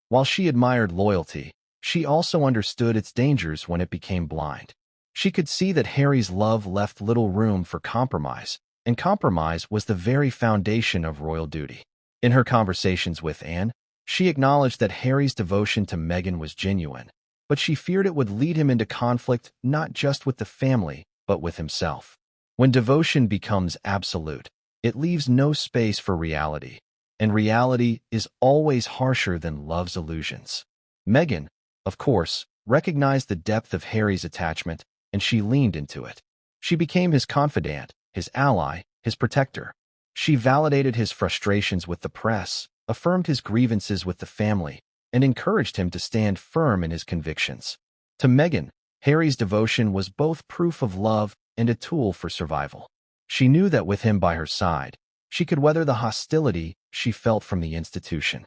While she admired loyalty, she also understood its dangers when it became blind. She could see that Harry's love left little room for compromise, and compromise was the very foundation of royal duty. In her conversations with Anne, she acknowledged that Harry's devotion to Meghan was genuine, but she feared it would lead him into conflict not just with the family, but with himself. When devotion becomes absolute, it leaves no space for reality, and reality is always harsher than love's illusions. Meghan, of course, recognized the depth of Harry's attachment, and she leaned into it. She became his confidant, his ally, his protector. She validated his frustrations with the press, affirmed his grievances with the family, and encouraged him to stand firm in his convictions. To Meghan, Harry's devotion was both proof of love and a tool for survival. She knew that with him by her side, she could weather the hostility she felt from the institution.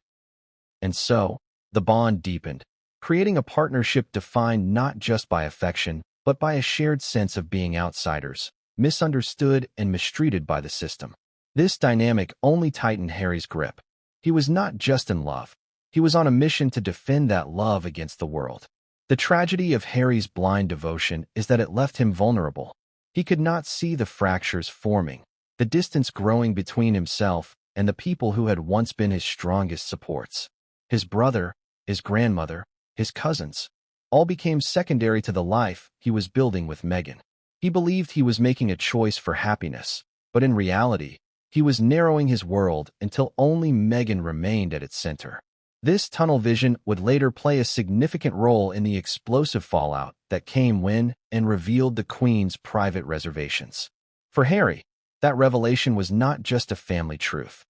And so, the bond deepened, creating a partnership defined not just by affection, but by a shared sense of being outsiders, misunderstood and mistreated by the system. This dynamic only tightened Harry's grip. He was not just in love. He was on a mission to defend that love against the world. The tragedy of Harry's blind devotion is that it left him vulnerable. He could not see the fractures forming, the distance growing between himself and the people who had once been his strongest supports. His brother, his grandmother, his cousins, all became secondary to the life he was building with Meghan. He believed he was making a choice for happiness, but in reality, he was narrowing his world until only Meghan remained at its center. This tunnel vision would later play a significant role in the explosive fallout that came when and revealed the Queen's private reservations. For Harry, that revelation was not just a family truth.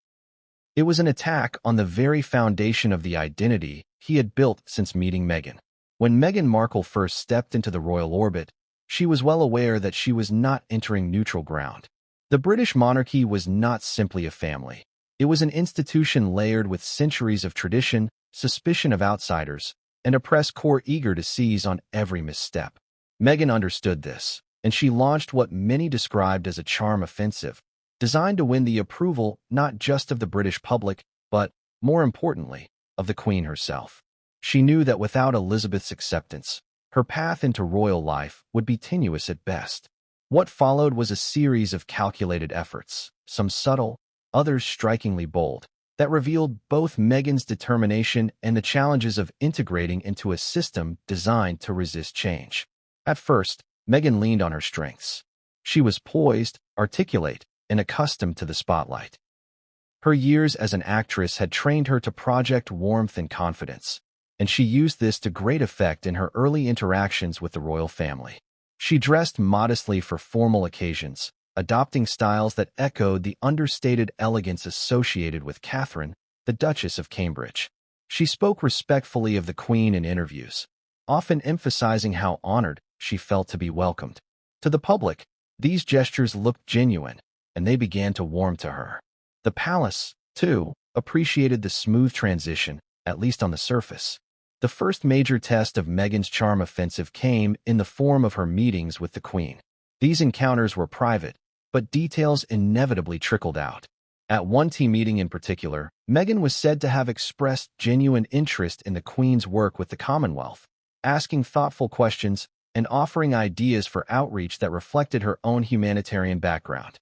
It was an attack on the very foundation of the identity he had built since meeting Meghan. When Meghan Markle first stepped into the royal orbit, she was well aware that she was not entering neutral ground. The British monarchy was not simply a family. It was an institution layered with centuries of tradition, suspicion of outsiders, and a press corps eager to seize on every misstep. Meghan understood this, and she launched what many described as a charm offensive, designed to win the approval not just of the British public, but, more importantly, of the Queen herself. She knew that without Elizabeth's acceptance, her path into royal life would be tenuous at best. What followed was a series of calculated efforts, some subtle, others strikingly bold, that revealed both Meghan's determination and the challenges of integrating into a system designed to resist change. At first, Meghan leaned on her strengths. She was poised, articulate, and accustomed to the spotlight. Her years as an actress had trained her to project warmth and confidence, and she used this to great effect in her early interactions with the royal family. She dressed modestly for formal occasions, adopting styles that echoed the understated elegance associated with Catherine, the Duchess of Cambridge. She spoke respectfully of the Queen in interviews, often emphasizing how honored she felt to be welcomed. To the public, these gestures looked genuine, and they began to warm to her. The palace, too, appreciated the smooth transition, at least on the surface. The first major test of Meghan's charm offensive came in the form of her meetings with the Queen. These encounters were private, but details inevitably trickled out. At one tea meeting in particular, Meghan was said to have expressed genuine interest in the Queen's work with the Commonwealth, asking thoughtful questions and offering ideas for outreach that reflected her own humanitarian background.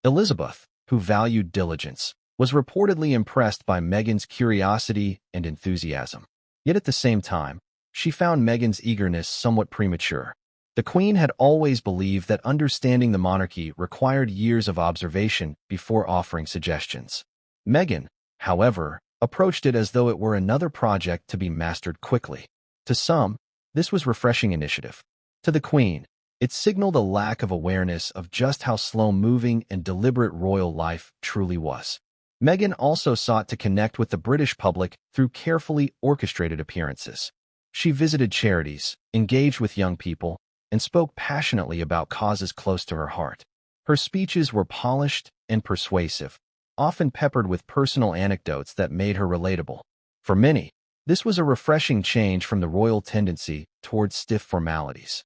Elizabeth, who valued diligence, was reportedly impressed by Meghan's curiosity and enthusiasm. Yet at the same time, she found Meghan's eagerness somewhat premature. The Queen had always believed that understanding the monarchy required years of observation before offering suggestions. Meghan, however, approached it as though it were another project to be mastered quickly. To some, this was refreshing initiative. To the Queen, it signaled a lack of awareness of just how slow-moving and deliberate royal life truly was. Meghan also sought to connect with the British public through carefully orchestrated appearances. She visited charities, engaged with young people, and spoke passionately about causes close to her heart. Her speeches were polished and persuasive, often peppered with personal anecdotes that made her relatable. For many, this was a refreshing change from the royal tendency towards stiff formalities.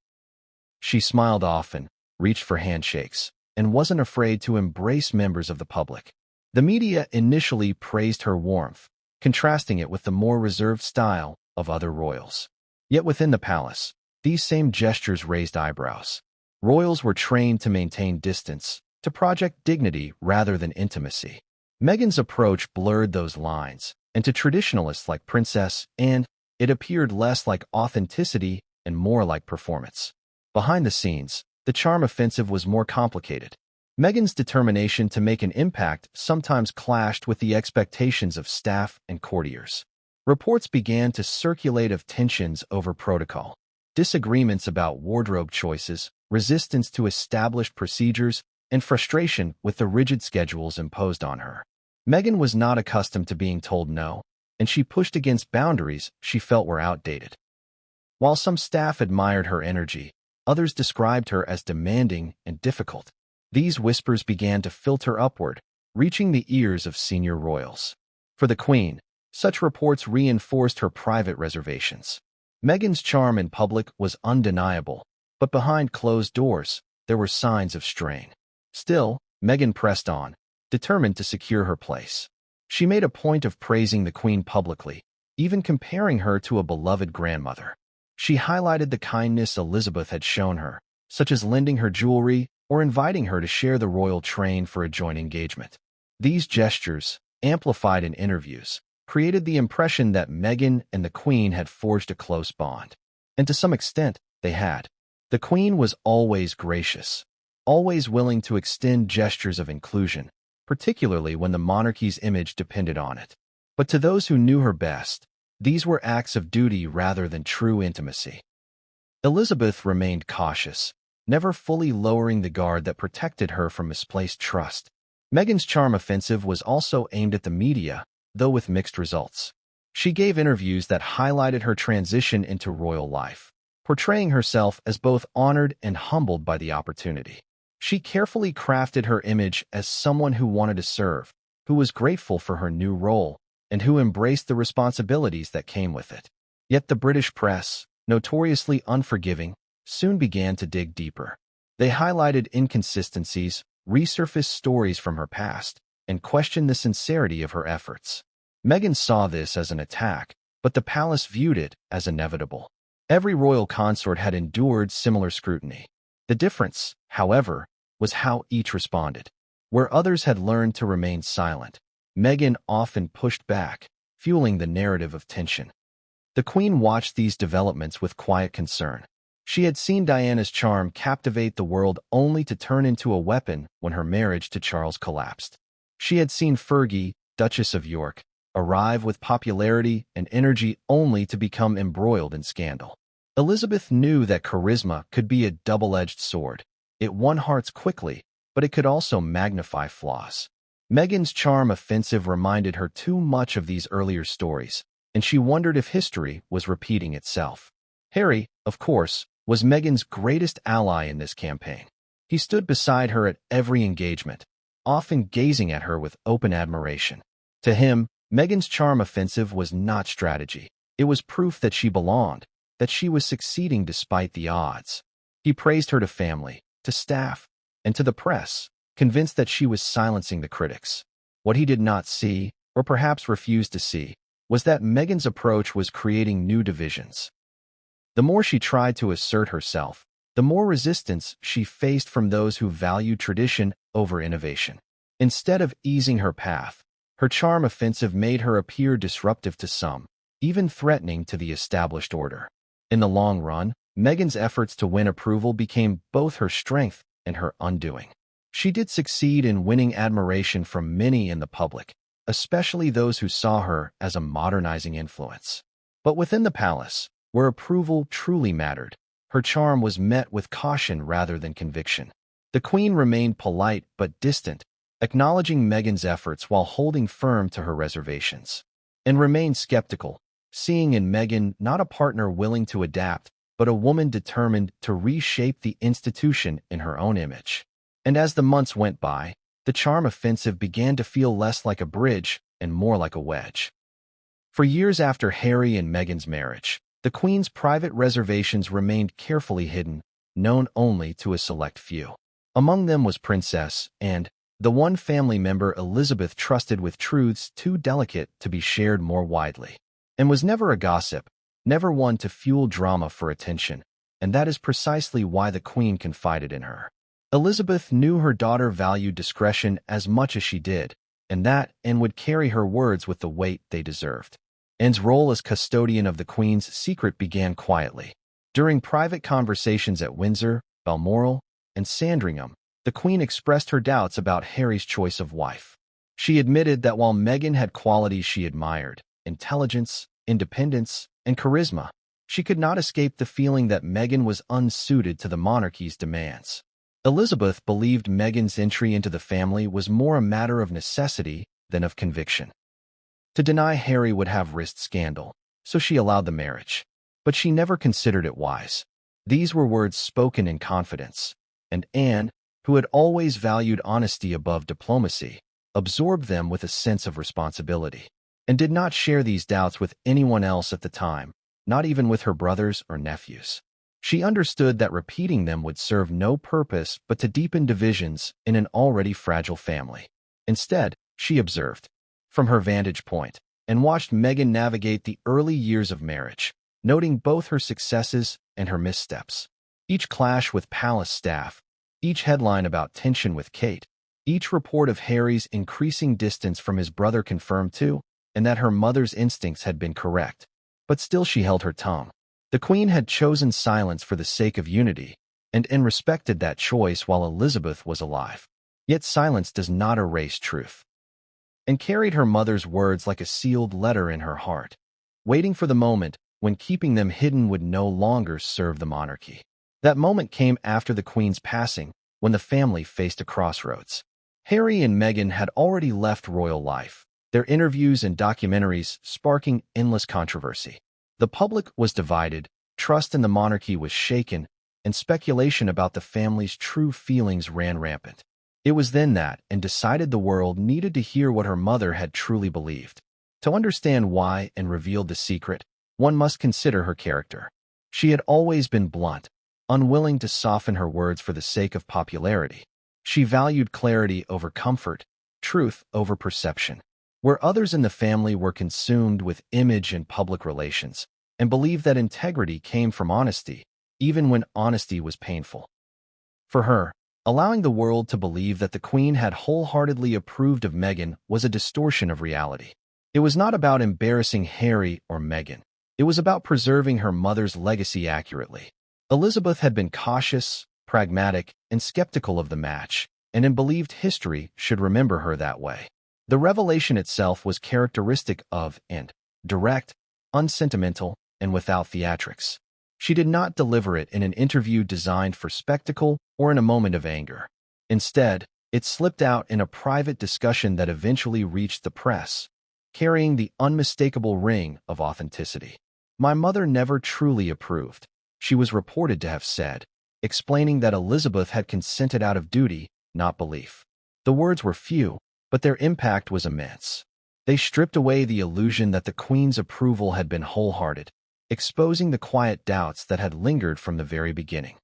She smiled often, reached for handshakes, and wasn't afraid to embrace members of the public. The media initially praised her warmth, contrasting it with the more reserved style of other royals. Yet within the palace, these same gestures raised eyebrows. Royals were trained to maintain distance, to project dignity rather than intimacy. Meghan's approach blurred those lines, and to traditionalists like Princess Anne, it appeared less like authenticity and more like performance. Behind the scenes, the charm offensive was more complicated. Meghan's determination to make an impact sometimes clashed with the expectations of staff and courtiers. Reports began to circulate of tensions over protocol, disagreements about wardrobe choices, resistance to established procedures, and frustration with the rigid schedules imposed on her. Meghan was not accustomed to being told no, and she pushed against boundaries she felt were outdated. While some staff admired her energy, others described her as demanding and difficult. These whispers began to filter upward, reaching the ears of senior royals. For the Queen, such reports reinforced her private reservations. Meghan's charm in public was undeniable, but behind closed doors, there were signs of strain. Still, Meghan pressed on, determined to secure her place. She made a point of praising the Queen publicly, even comparing her to a beloved grandmother. She highlighted the kindness Elizabeth had shown her, such as lending her jewelry or inviting her to share the royal train for a joint engagement. These gestures, amplified in interviews, created the impression that Meghan and the Queen had forged a close bond. And to some extent, they had. The Queen was always gracious, always willing to extend gestures of inclusion, particularly when the monarchy's image depended on it. But to those who knew her best, these were acts of duty rather than true intimacy. Elizabeth remained cautious, never fully lowering the guard that protected her from misplaced trust. Meghan's charm offensive was also aimed at the media, though with mixed results. She gave interviews that highlighted her transition into royal life, portraying herself as both honored and humbled by the opportunity. She carefully crafted her image as someone who wanted to serve, who was grateful for her new role, and who embraced the responsibilities that came with it. Yet the British press, notoriously unforgiving, soon began to dig deeper. They highlighted inconsistencies, resurfaced stories from her past, and questioned the sincerity of her efforts. Meghan saw this as an attack, but the palace viewed it as inevitable. Every royal consort had endured similar scrutiny. The difference, however, was how each responded. Where others had learned to remain silent, Meghan often pushed back, fueling the narrative of tension. The Queen watched these developments with quiet concern. She had seen Diana's charm captivate the world only to turn into a weapon when her marriage to Charles collapsed. She had seen Fergie, Duchess of York, arrive with popularity and energy only to become embroiled in scandal. Elizabeth knew that charisma could be a double-edged sword. It won hearts quickly, but it could also magnify flaws. Meghan's charm offensive reminded her too much of these earlier stories, and she wondered if history was repeating itself. Harry, of course, was Meghan's greatest ally in this campaign. He stood beside her at every engagement, often gazing at her with open admiration. To him, Meghan's charm offensive was not strategy. It was proof that she belonged, that she was succeeding despite the odds. He praised her to family, to staff, and to the press, convinced that she was silencing the critics. What he did not see, or perhaps refused to see, was that Meghan's approach was creating new divisions. The more she tried to assert herself, the more resistance she faced from those who valued tradition over innovation. Instead of easing her path, her charm offensive made her appear disruptive to some, even threatening to the established order. In the long run, Meghan's efforts to win approval became both her strength and her undoing. She did succeed in winning admiration from many in the public, especially those who saw her as a modernizing influence. But within the palace, where approval truly mattered, her charm was met with caution rather than conviction. The Queen remained polite but distant, acknowledging Meghan's efforts while holding firm to her reservations, and remained skeptical, seeing in Meghan not a partner willing to adapt, but a woman determined to reshape the institution in her own image. And as the months went by, the charm offensive began to feel less like a bridge and more like a wedge. For years after Harry and Meghan's marriage, the Queen's private reservations remained carefully hidden, known only to a select few. Among them was Princess Anne, the one family member Elizabeth trusted with truths too delicate to be shared more widely, and was never a gossip, never one to fuel drama for attention, and that is precisely why the Queen confided in her. Elizabeth knew her daughter valued discretion as much as she did, and that Anne would carry her words with the weight they deserved. Anne's role as custodian of the Queen's secret began quietly. During private conversations at Windsor, Balmoral, and Sandringham, the Queen expressed her doubts about Harry's choice of wife. She admitted that while Meghan had qualities she admired, intelligence, independence, and charisma, she could not escape the feeling that Meghan was unsuited to the monarchy's demands. Elizabeth believed Meghan's entry into the family was more a matter of necessity than of conviction. To deny Harry would have risked scandal, so she allowed the marriage. But she never considered it wise. These were words spoken in confidence, and Anne, who had always valued honesty above diplomacy, absorbed them with a sense of responsibility, and did not share these doubts with anyone else at the time, not even with her brothers or nephews. She understood that repeating them would serve no purpose but to deepen divisions in an already fragile family. Instead, she observed, from her vantage point, and watched Meghan navigate the early years of marriage, noting both her successes and her missteps. Each clash with palace staff, each headline about tension with Kate, each report of Harry's increasing distance from his brother confirmed too, and that her mother's instincts had been correct. But still she held her tongue. The Queen had chosen silence for the sake of unity, and Anne respected that choice while Elizabeth was alive. Yet silence does not erase truth. And carried her mother's words like a sealed letter in her heart, waiting for the moment when keeping them hidden would no longer serve the monarchy. That moment came after the Queen's passing, when the family faced a crossroads. Harry and Meghan had already left royal life, their interviews and documentaries sparking endless controversy. The public was divided, trust in the monarchy was shaken, and speculation about the family's true feelings ran rampant. It was then that Anne decided the world needed to hear what her mother had truly believed. To understand why Anne revealed the secret, one must consider her character. She had always been blunt, unwilling to soften her words for the sake of popularity. She valued clarity over comfort, truth over perception. Where others in the family were consumed with image and public relations, and believed that integrity came from honesty, even when honesty was painful. For her, allowing the world to believe that the Queen had wholeheartedly approved of Meghan was a distortion of reality. It was not about embarrassing Harry or Meghan. It was about preserving her mother's legacy accurately. Elizabeth had been cautious, pragmatic, and skeptical of the match, and Anne believed history should remember her that way. The revelation itself was characteristic of Anne, direct, unsentimental, and without theatrics. She did not deliver it in an interview designed for spectacle or in a moment of anger. Instead, it slipped out in a private discussion that eventually reached the press, carrying the unmistakable ring of authenticity. "My mother never truly approved," she was reported to have said, explaining that Elizabeth had consented out of duty, not belief. The words were few, but their impact was immense. They stripped away the illusion that the Queen's approval had been wholehearted, exposing the quiet doubts that had lingered from the very beginning.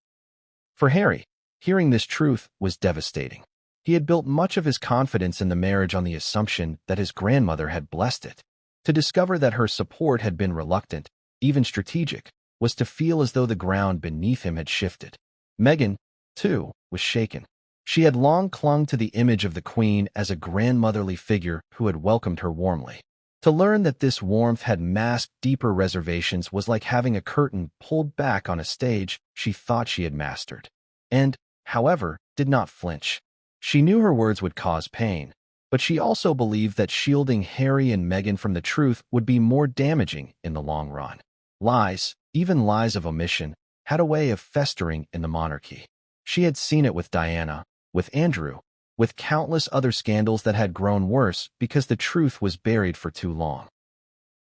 For Harry, hearing this truth was devastating. He had built much of his confidence in the marriage on the assumption that his grandmother had blessed it. To discover that her support had been reluctant, even strategic, was to feel as though the ground beneath him had shifted. Meghan, too, was shaken. She had long clung to the image of the Queen as a grandmotherly figure who had welcomed her warmly. To learn that this warmth had masked deeper reservations was like having a curtain pulled back on a stage she thought she had mastered. And, however, did not flinch. She knew her words would cause pain, but she also believed that shielding Harry and Meghan from the truth would be more damaging in the long run. Lies, even lies of omission, had a way of festering in the monarchy. She had seen it with Diana, with Andrew, with countless other scandals that had grown worse because the truth was buried for too long.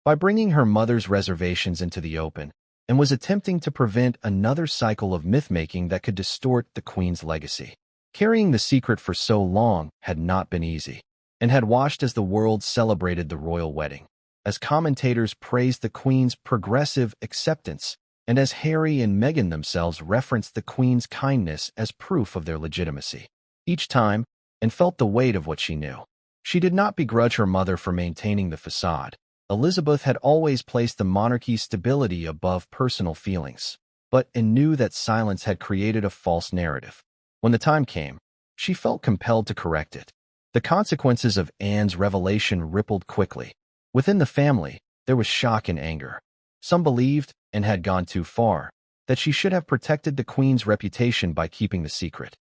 By bringing her mother's reservations into the open, and was attempting to prevent another cycle of myth-making that could distort the Queen's legacy. Carrying the secret for so long had not been easy, and had watched as the world celebrated the royal wedding, as commentators praised the Queen's progressive acceptance, and as Harry and Meghan themselves referenced the Queen's kindness as proof of their legitimacy. Each time, and felt the weight of what she knew. She did not begrudge her mother for maintaining the facade. Elizabeth had always placed the monarchy's stability above personal feelings, but knew that silence had created a false narrative. When the time came, she felt compelled to correct it. The consequences of Anne's revelation rippled quickly. Within the family, there was shock and anger. Some believed, and had gone too far, that she should have protected the Queen's reputation by keeping the secret.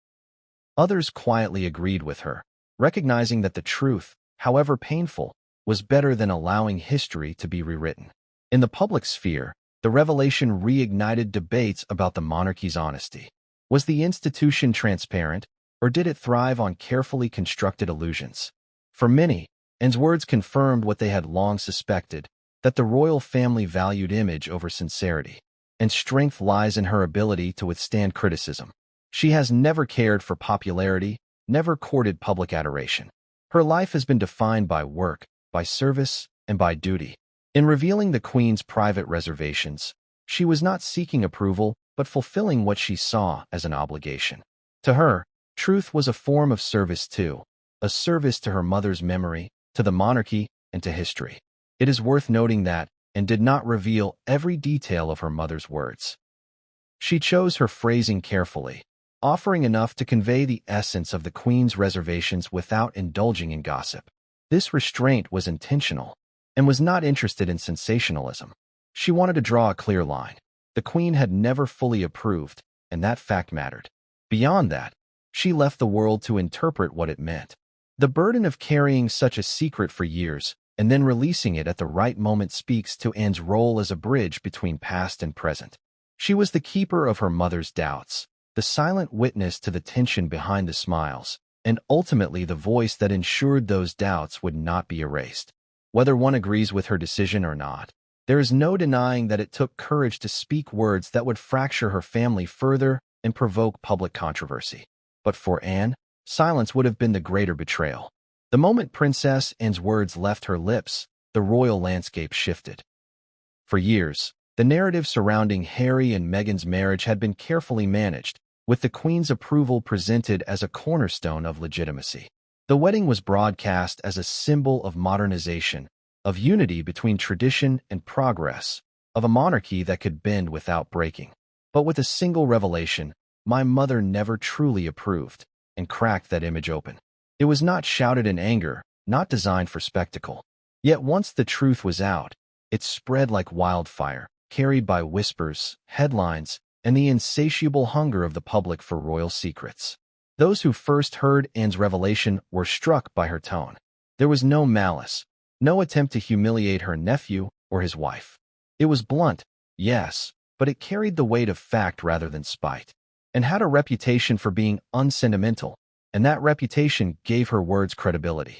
Others quietly agreed with her, recognizing that the truth, however painful, was better than allowing history to be rewritten. In the public sphere, the revelation reignited debates about the monarchy's honesty. Was the institution transparent, or did it thrive on carefully constructed illusions? For many, Anne's words confirmed what they had long suspected, that the royal family valued image over sincerity, and strength lies in her ability to withstand criticism. She has never cared for popularity, never courted public adoration. Her life has been defined by work, by service, and by duty. In revealing the Queen's private reservations, she was not seeking approval, but fulfilling what she saw as an obligation. To her, truth was a form of service too, a service to her mother's memory, to the monarchy, and to history. It is worth noting that Anne did not reveal every detail of her mother's words. She chose her phrasing carefully, offering enough to convey the essence of the Queen's reservations without indulging in gossip. This restraint was intentional, and was not interested in sensationalism. She wanted to draw a clear line. The Queen had never fully approved, and that fact mattered. Beyond that, she left the world to interpret what it meant. The burden of carrying such a secret for years, and then releasing it at the right moment speaks to Anne's role as a bridge between past and present. She was the keeper of her mother's doubts, the silent witness to the tension behind the smiles, and ultimately the voice that ensured those doubts would not be erased. Whether one agrees with her decision or not, there is no denying that it took courage to speak words that would fracture her family further and provoke public controversy. But for Anne, silence would have been the greater betrayal. The moment Princess Anne's words left her lips, the royal landscape shifted. For years, the narrative surrounding Harry and Meghan's marriage had been carefully managed, with the Queen's approval presented as a cornerstone of legitimacy. The wedding was broadcast as a symbol of modernization, of unity between tradition and progress, of a monarchy that could bend without breaking. But with a single revelation, my mother never truly approved, and cracked that image open. It was not shouted in anger, not designed for spectacle. Yet once the truth was out, it spread like wildfire, carried by whispers, headlines, and the insatiable hunger of the public for royal secrets. Those who first heard Anne's revelation were struck by her tone. There was no malice, no attempt to humiliate her nephew or his wife. It was blunt, yes, but it carried the weight of fact rather than spite, and had a reputation for being unsentimental, and that reputation gave her words credibility.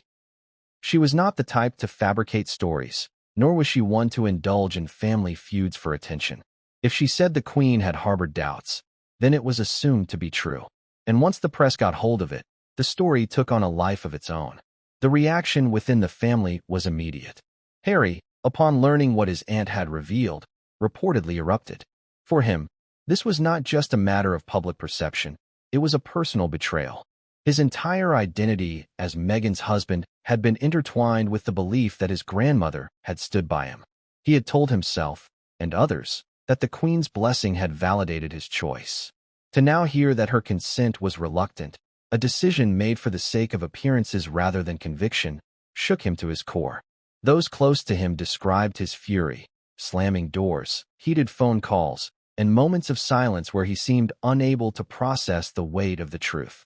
She was not the type to fabricate stories, nor was she one to indulge in family feuds for attention. If she said the Queen had harbored doubts, then it was assumed to be true. And once the press got hold of it, the story took on a life of its own. The reaction within the family was immediate. Harry, upon learning what his aunt had revealed, reportedly erupted. For him, this was not just a matter of public perception, it was a personal betrayal. His entire identity as Meghan's husband had been intertwined with the belief that his grandmother had stood by him. He had told himself, and others, that the Queen's blessing had validated his choice. To now hear that her consent was reluctant, a decision made for the sake of appearances rather than conviction, shook him to his core. Those close to him described his fury, slamming doors, heated phone calls, and moments of silence where he seemed unable to process the weight of the truth.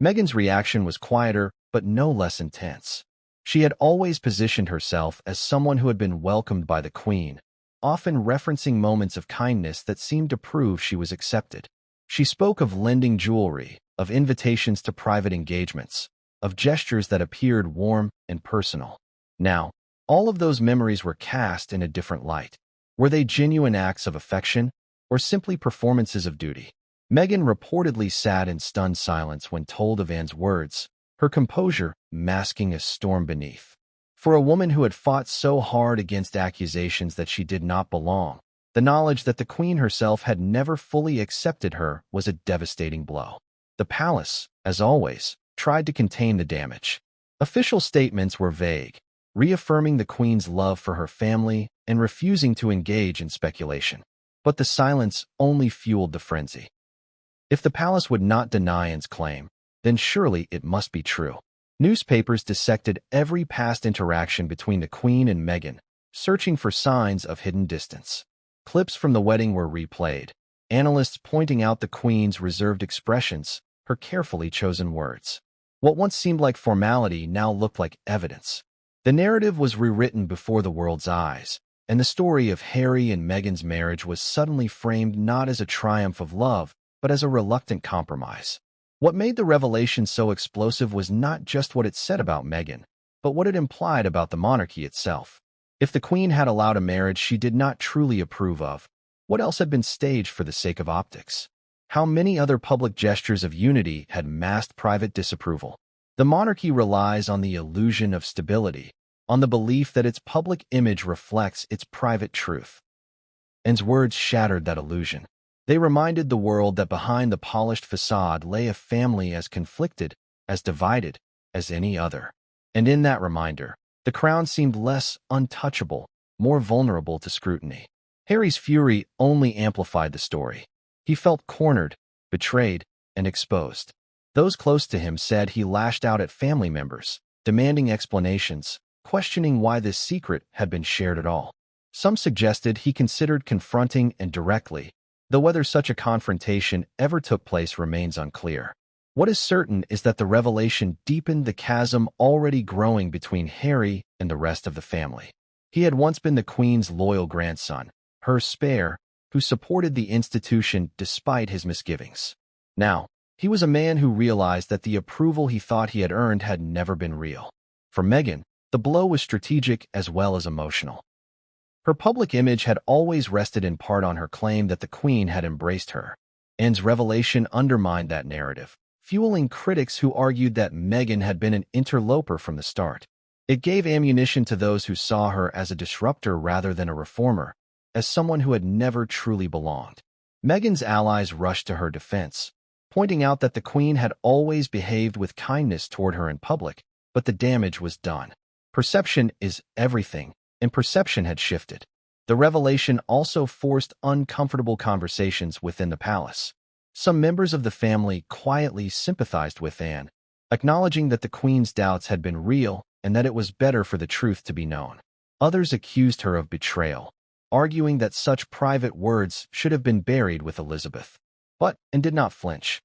Meghan's reaction was quieter, but no less intense. She had always positioned herself as someone who had been welcomed by the Queen, often referencing moments of kindness that seemed to prove she was accepted. She spoke of lending jewelry, of invitations to private engagements, of gestures that appeared warm and personal. Now, all of those memories were cast in a different light. Were they genuine acts of affection, or simply performances of duty? Meghan reportedly sat in stunned silence when told of Anne's words, her composure masking a storm beneath. For a woman who had fought so hard against accusations that she did not belong, the knowledge that the Queen herself had never fully accepted her was a devastating blow. The palace, as always, tried to contain the damage. Official statements were vague, reaffirming the Queen's love for her family and refusing to engage in speculation. But the silence only fueled the frenzy. If the palace would not deny Anne's claim, then surely it must be true. Newspapers dissected every past interaction between the Queen and Meghan, searching for signs of hidden distance. Clips from the wedding were replayed, analysts pointing out the Queen's reserved expressions, her carefully chosen words. What once seemed like formality now looked like evidence. The narrative was rewritten before the world's eyes, and the story of Harry and Meghan's marriage was suddenly framed not as a triumph of love, but as a reluctant compromise. What made the revelation so explosive was not just what it said about Meghan, but what it implied about the monarchy itself. If the Queen had allowed a marriage she did not truly approve of, what else had been staged for the sake of optics? How many other public gestures of unity had masked private disapproval? The monarchy relies on the illusion of stability, on the belief that its public image reflects its private truth. Anne's words shattered that illusion. They reminded the world that behind the polished facade lay a family as conflicted, as divided, as any other. And in that reminder, the crown seemed less untouchable, more vulnerable to scrutiny. Harry's fury only amplified the story. He felt cornered, betrayed, and exposed. Those close to him said he lashed out at family members, demanding explanations, questioning why this secret had been shared at all. Some suggested he considered confronting and directly, though whether such a confrontation ever took place remains unclear. What is certain is that the revelation deepened the chasm already growing between Harry and the rest of the family. He had once been the Queen's loyal grandson, her spare, who supported the institution despite his misgivings. Now, he was a man who realized that the approval he thought he had earned had never been real. For Meghan, the blow was strategic as well as emotional. Her public image had always rested in part on her claim that the Queen had embraced her. Anne's revelation undermined that narrative, fueling critics who argued that Meghan had been an interloper from the start. It gave ammunition to those who saw her as a disruptor rather than a reformer, as someone who had never truly belonged. Meghan's allies rushed to her defense, pointing out that the Queen had always behaved with kindness toward her in public, but the damage was done. Perception is everything, and perception had shifted. The revelation also forced uncomfortable conversations within the palace. Some members of the family quietly sympathized with Anne, acknowledging that the Queen's doubts had been real and that it was better for the truth to be known. Others accused her of betrayal, arguing that such private words should have been buried with Elizabeth. But Anne did not flinch.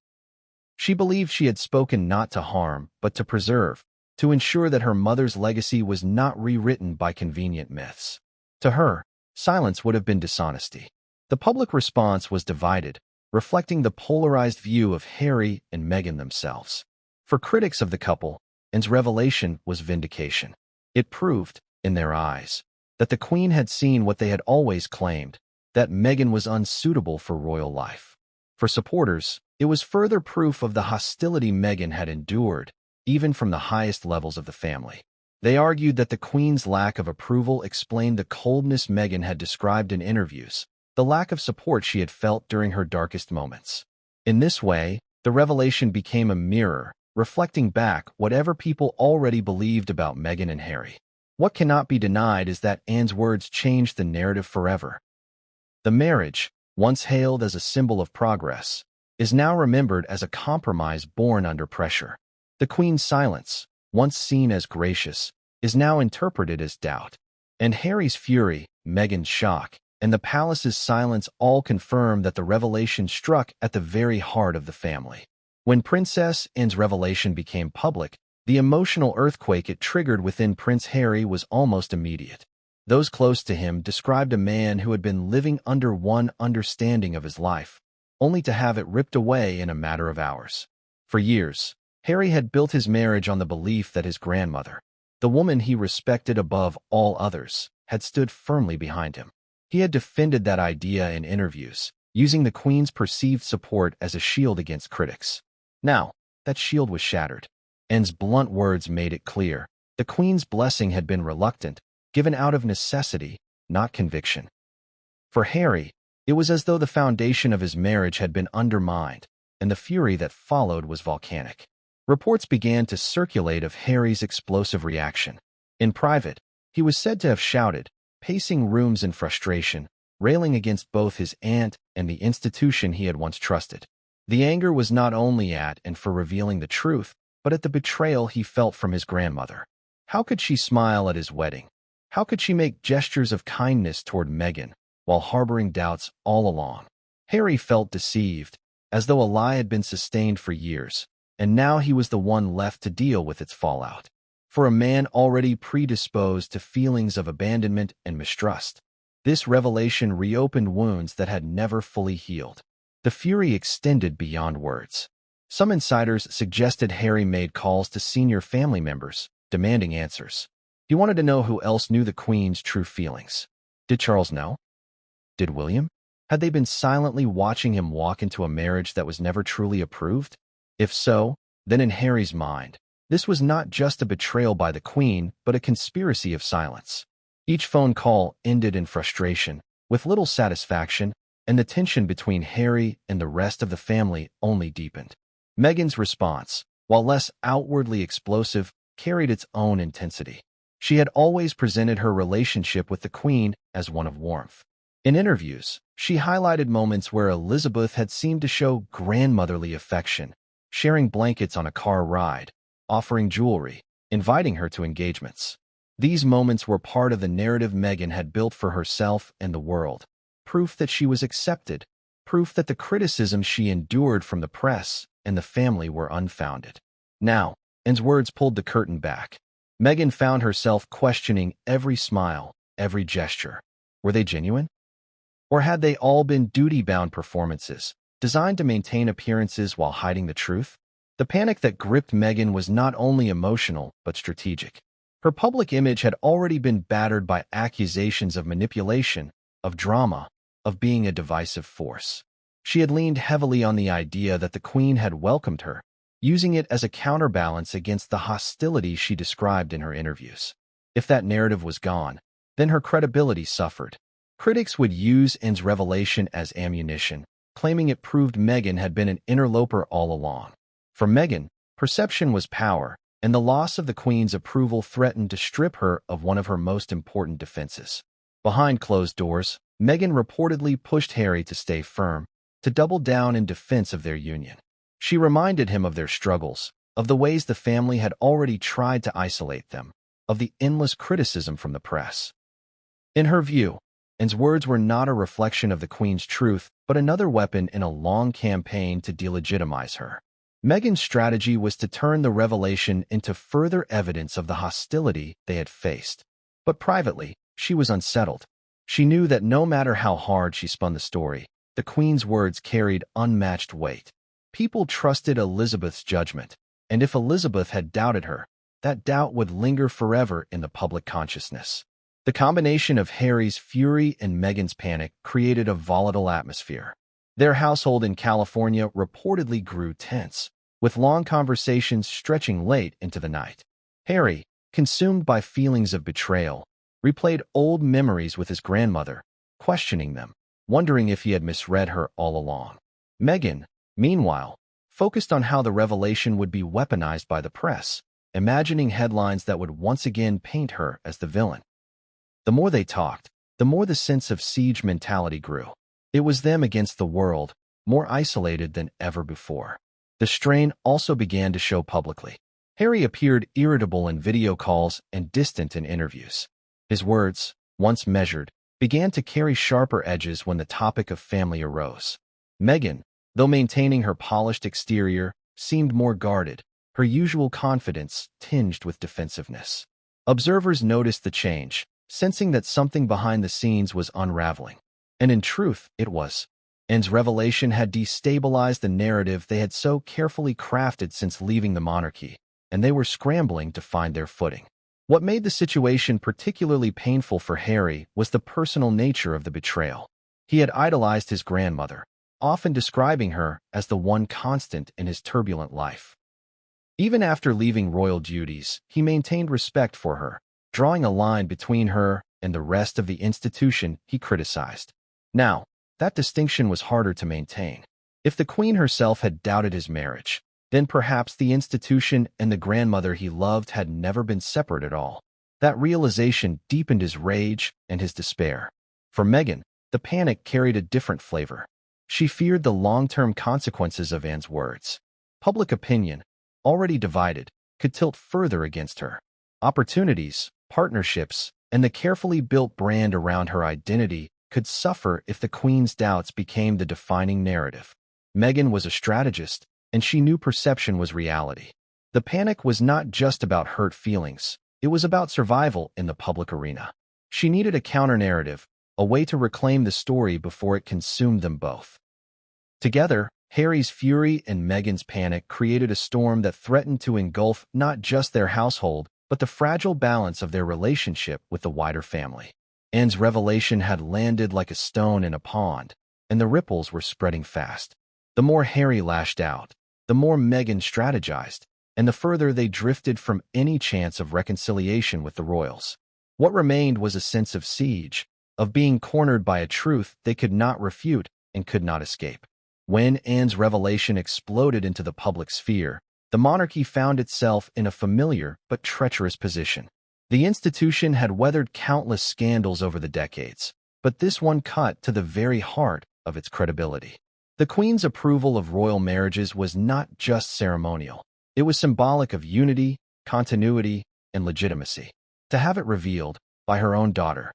She believed she had spoken not to harm, but to preserve, to ensure that her mother's legacy was not rewritten by convenient myths. To her, silence would have been dishonesty. The public response was divided, reflecting the polarized view of Harry and Meghan themselves. For critics of the couple, Anne's revelation was vindication. It proved, in their eyes, that the Queen had seen what they had always claimed, that Meghan was unsuitable for royal life. For supporters, it was further proof of the hostility Meghan had endured, even from the highest levels of the family. They argued that the Queen's lack of approval explained the coldness Meghan had described in interviews, the lack of support she had felt during her darkest moments. In this way, the revelation became a mirror, reflecting back whatever people already believed about Meghan and Harry. What cannot be denied is that Anne's words changed the narrative forever. The marriage, once hailed as a symbol of progress, is now remembered as a compromise born under pressure. The Queen's silence, once seen as gracious, is now interpreted as doubt. And Harry's fury, Meghan's shock, and the palace's silence all confirm that the revelation struck at the very heart of the family. When Princess Anne's revelation became public, the emotional earthquake it triggered within Prince Harry was almost immediate. Those close to him described a man who had been living under one understanding of his life, only to have it ripped away in a matter of hours. For years, Harry had built his marriage on the belief that his grandmother, the woman he respected above all others, had stood firmly behind him. He had defended that idea in interviews, using the Queen's perceived support as a shield against critics. Now, that shield was shattered. Anne's blunt words made it clear. The Queen's blessing had been reluctant, given out of necessity, not conviction. For Harry, it was as though the foundation of his marriage had been undermined, and the fury that followed was volcanic. Reports began to circulate of Harry's explosive reaction. In private, he was said to have shouted, pacing rooms in frustration, railing against both his aunt and the institution he had once trusted. The anger was not only at and for revealing the truth, but at the betrayal he felt from his grandmother. How could she smile at his wedding? How could she make gestures of kindness toward Meghan, while harboring doubts all along? Harry felt deceived, as though a lie had been sustained for years, and now he was the one left to deal with its fallout. For a man already predisposed to feelings of abandonment and mistrust, this revelation reopened wounds that had never fully healed. The fury extended beyond words. Some insiders suggested Harry made calls to senior family members, demanding answers. He wanted to know who else knew the Queen's true feelings. Did Charles know? Did William? Had they been silently watching him walk into a marriage that was never truly approved? If so, then in Harry's mind, this was not just a betrayal by the Queen, but a conspiracy of silence. Each phone call ended in frustration, with little satisfaction, and the tension between Harry and the rest of the family only deepened. Meghan's response, while less outwardly explosive, carried its own intensity. She had always presented her relationship with the Queen as one of warmth. In interviews, she highlighted moments where Elizabeth had seemed to show grandmotherly affection, sharing blankets on a car ride, offering jewelry, inviting her to engagements. These moments were part of the narrative Meghan had built for herself and the world, proof that she was accepted, proof that the criticism she endured from the press and the family were unfounded. Now, Anne's words pulled the curtain back. Meghan found herself questioning every smile, every gesture. Were they genuine? Or had they all been duty-bound performances, designed to maintain appearances while hiding the truth? The panic that gripped Meghan was not only emotional, but strategic. Her public image had already been battered by accusations of manipulation, of drama, of being a divisive force. She had leaned heavily on the idea that the Queen had welcomed her, using it as a counterbalance against the hostility she described in her interviews. If that narrative was gone, then her credibility suffered. Critics would use Anne's revelation as ammunition, claiming it proved Meghan had been an interloper all along. For Meghan, perception was power, and the loss of the Queen's approval threatened to strip her of one of her most important defenses. Behind closed doors, Meghan reportedly pushed Harry to stay firm, to double down in defense of their union. She reminded him of their struggles, of the ways the family had already tried to isolate them, of the endless criticism from the press. In her view, Anne's words were not a reflection of the Queen's truth, but another weapon in a long campaign to delegitimize her. Meghan's strategy was to turn the revelation into further evidence of the hostility they had faced. But privately, she was unsettled. She knew that no matter how hard she spun the story, the Queen's words carried unmatched weight. People trusted Elizabeth's judgment, and if Elizabeth had doubted her, that doubt would linger forever in the public consciousness. The combination of Harry's fury and Meghan's panic created a volatile atmosphere. Their household in California reportedly grew tense, with long conversations stretching late into the night. Harry, consumed by feelings of betrayal, replayed old memories with his grandmother, questioning them, wondering if he had misread her all along. Meghan, meanwhile, focused on how the revelation would be weaponized by the press, imagining headlines that would once again paint her as the villain. The more they talked, the more the sense of siege mentality grew. It was them against the world, more isolated than ever before. The strain also began to show publicly. Harry appeared irritable in video calls and distant in interviews. His words, once measured, began to carry sharper edges when the topic of family arose. Meghan, though maintaining her polished exterior, seemed more guarded, her usual confidence tinged with defensiveness. Observers noticed the change, sensing that something behind the scenes was unraveling. And in truth, it was. Anne's revelation had destabilized the narrative they had so carefully crafted since leaving the monarchy, and they were scrambling to find their footing. What made the situation particularly painful for Harry was the personal nature of the betrayal. He had idolized his grandmother, often describing her as the one constant in his turbulent life. Even after leaving royal duties, he maintained respect for her, drawing a line between her and the rest of the institution he criticized. Now, that distinction was harder to maintain. If the Queen herself had doubted his marriage, then perhaps the institution and the grandmother he loved had never been separate at all. That realization deepened his rage and his despair. For Meghan, the panic carried a different flavor. She feared the long-term consequences of Anne's words. Public opinion, already divided, could tilt further against her. Opportunities, partnerships, and the carefully built brand around her identity could suffer if the Queen's doubts became the defining narrative. Meghan was a strategist, and she knew perception was reality. The panic was not just about hurt feelings, it was about survival in the public arena. She needed a counter-narrative, a way to reclaim the story before it consumed them both. Together, Harry's fury and Meghan's panic created a storm that threatened to engulf not just their household, but the fragile balance of their relationship with the wider family. Anne's revelation had landed like a stone in a pond, and the ripples were spreading fast. The more Harry lashed out, the more Meghan strategized, and the further they drifted from any chance of reconciliation with the royals. What remained was a sense of siege, of being cornered by a truth they could not refute and could not escape. When Anne's revelation exploded into the public sphere, the monarchy found itself in a familiar but treacherous position. The institution had weathered countless scandals over the decades, but this one cut to the very heart of its credibility. The Queen's approval of royal marriages was not just ceremonial. It was symbolic of unity, continuity, and legitimacy. To have it revealed, by her own daughter,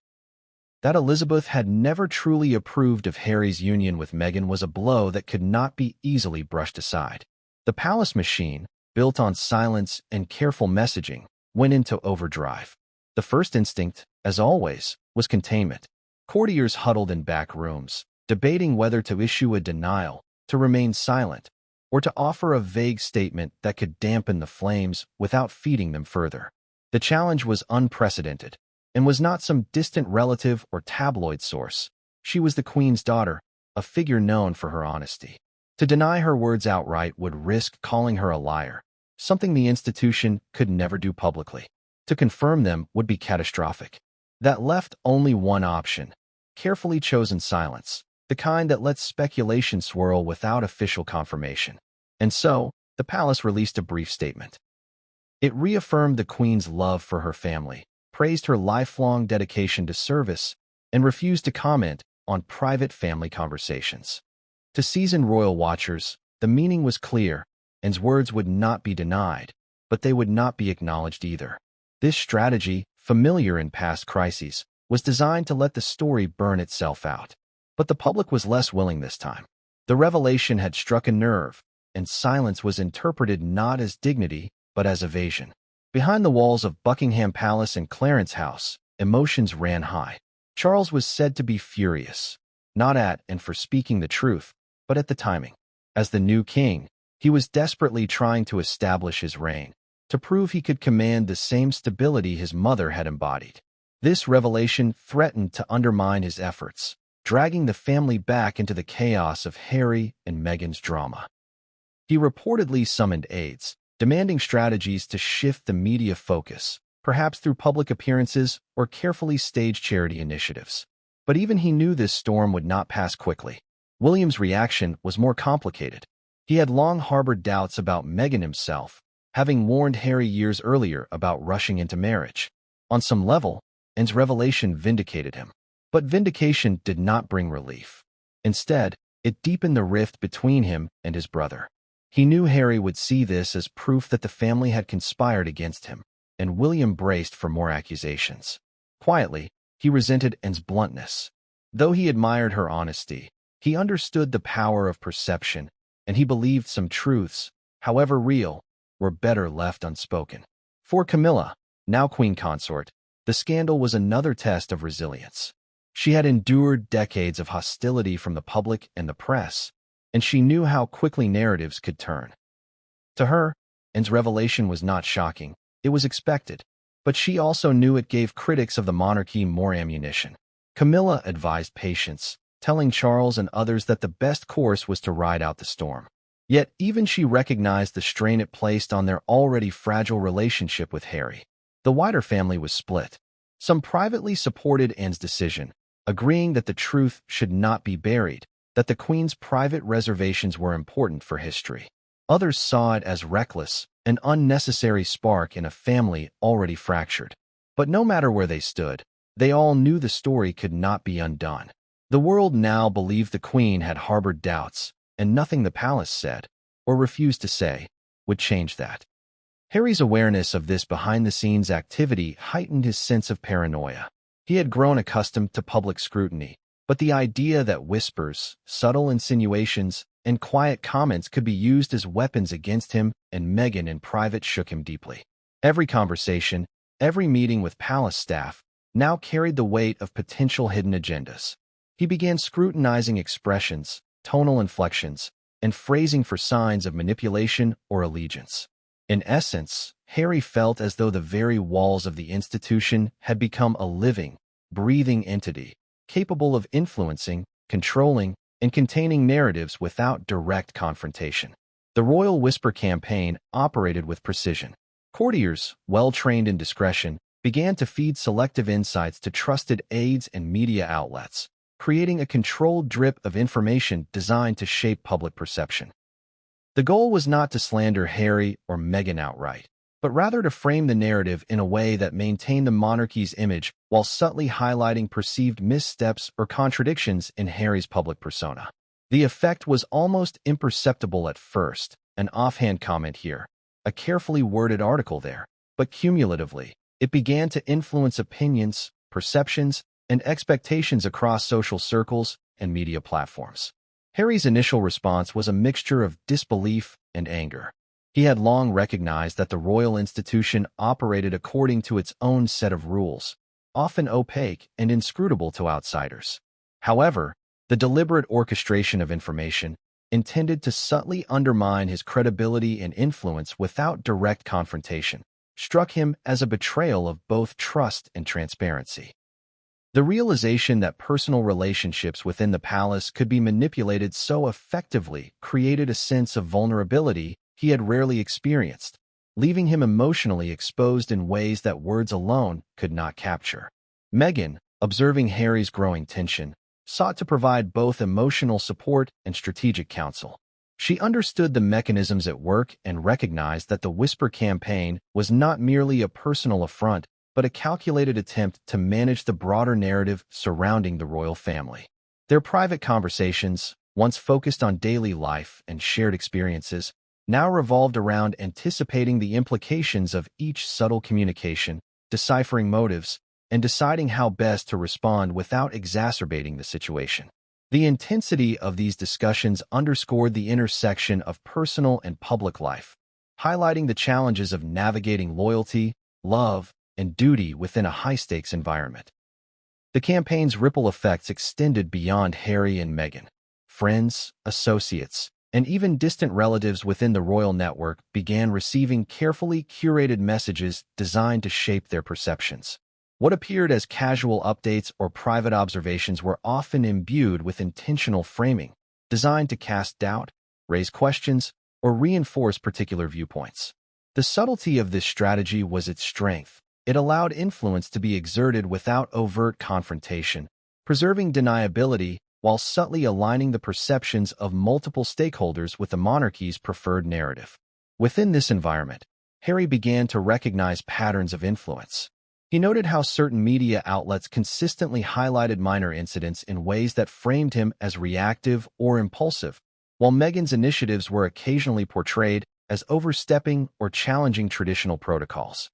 that Elizabeth had never truly approved of Harry's union with Meghan was a blow that could not be easily brushed aside. The palace machine, built on silence and careful messaging, went into overdrive. The first instinct, as always, was containment. Courtiers huddled in back rooms, debating whether to issue a denial, to remain silent, or to offer a vague statement that could dampen the flames without feeding them further. The challenge was unprecedented, and was not some distant relative or tabloid source. She was the Queen's daughter, a figure known for her honesty. To deny her words outright would risk calling her a liar, something the institution could never do publicly. To confirm them would be catastrophic. That left only one option: carefully chosen silence, the kind that lets speculation swirl without official confirmation. And so, the palace released a brief statement. It reaffirmed the Queen's love for her family, praised her lifelong dedication to service, and refused to comment on private family conversations. To seasoned royal watchers, the meaning was clear. Anne's words would not be denied, but they would not be acknowledged either. This strategy, familiar in past crises, was designed to let the story burn itself out. But the public was less willing this time. The revelation had struck a nerve, and silence was interpreted not as dignity, but as evasion. Behind the walls of Buckingham Palace and Clarence House, emotions ran high. Charles was said to be furious, not at and for speaking the truth, but at the timing. As the new king, he was desperately trying to establish his reign, to prove he could command the same stability his mother had embodied. This revelation threatened to undermine his efforts, dragging the family back into the chaos of Harry and Meghan's drama. He reportedly summoned aides, demanding strategies to shift the media focus, perhaps through public appearances or carefully staged charity initiatives. But even he knew this storm would not pass quickly. William's reaction was more complicated. He had long harbored doubts about Meghan himself, having warned Harry years earlier about rushing into marriage. On some level, Anne's revelation vindicated him. But vindication did not bring relief. Instead, it deepened the rift between him and his brother. He knew Harry would see this as proof that the family had conspired against him, and William braced for more accusations. Quietly, he resented Anne's bluntness. Though he admired her honesty, he understood the power of perception, and he believed some truths, however real, were better left unspoken. For Camilla, now queen consort, the scandal was another test of resilience. She had endured decades of hostility from the public and the press, and she knew how quickly narratives could turn. To her, Anne's revelation was not shocking. It was expected, but she also knew it gave critics of the monarchy more ammunition. Camilla advised patience, telling Charles and others that the best course was to ride out the storm. Yet even she recognized the strain it placed on their already fragile relationship with Harry. The wider family was split. Some privately supported Anne's decision, agreeing that the truth should not be buried, that the Queen's private reservations were important for history. Others saw it as reckless, an unnecessary spark in a family already fractured. But no matter where they stood, they all knew the story could not be undone. The world now believed the Queen had harbored doubts, and nothing the palace said, or refused to say, would change that. Harry's awareness of this behind-the-scenes activity heightened his sense of paranoia. He had grown accustomed to public scrutiny, but the idea that whispers, subtle insinuations, and quiet comments could be used as weapons against him and Meghan in private shook him deeply. Every conversation, every meeting with palace staff, now carried the weight of potential hidden agendas. He began scrutinizing expressions, tonal inflections, and phrasing for signs of manipulation or allegiance. In essence, Harry felt as though the very walls of the institution had become a living, breathing entity, capable of influencing, controlling, and containing narratives without direct confrontation. The Royal Whisper campaign operated with precision. Courtiers, well-trained in discretion, began to feed selective insights to trusted aides and media outlets, creating a controlled drip of information designed to shape public perception. The goal was not to slander Harry or Meghan outright, but rather to frame the narrative in a way that maintained the monarchy's image while subtly highlighting perceived missteps or contradictions in Harry's public persona. The effect was almost imperceptible at first, an offhand comment here, a carefully worded article there, but cumulatively, it began to influence opinions, perceptions, and expectations across social circles and media platforms. Harry's initial response was a mixture of disbelief and anger. He had long recognized that the royal institution operated according to its own set of rules, often opaque and inscrutable to outsiders. However, the deliberate orchestration of information, intended to subtly undermine his credibility and influence without direct confrontation, struck him as a betrayal of both trust and transparency. The realization that personal relationships within the palace could be manipulated so effectively created a sense of vulnerability he had rarely experienced, leaving him emotionally exposed in ways that words alone could not capture. Meghan, observing Harry's growing tension, sought to provide both emotional support and strategic counsel. She understood the mechanisms at work and recognized that the Whisper campaign was not merely a personal affront, but a calculated attempt to manage the broader narrative surrounding the royal family. Their private conversations, once focused on daily life and shared experiences, now revolved around anticipating the implications of each subtle communication, deciphering motives, and deciding how best to respond without exacerbating the situation. The intensity of these discussions underscored the intersection of personal and public life, highlighting the challenges of navigating loyalty, love, and duty within a high-stakes environment. The campaign's ripple effects extended beyond Harry and Meghan. Friends, associates, and even distant relatives within the royal network began receiving carefully curated messages designed to shape their perceptions. What appeared as casual updates or private observations were often imbued with intentional framing, designed to cast doubt, raise questions, or reinforce particular viewpoints. The subtlety of this strategy was its strength. It allowed influence to be exerted without overt confrontation, preserving deniability while subtly aligning the perceptions of multiple stakeholders with the monarchy's preferred narrative. Within this environment, Harry began to recognize patterns of influence. He noted how certain media outlets consistently highlighted minor incidents in ways that framed him as reactive or impulsive, while Meghan's initiatives were occasionally portrayed as overstepping or challenging traditional protocols.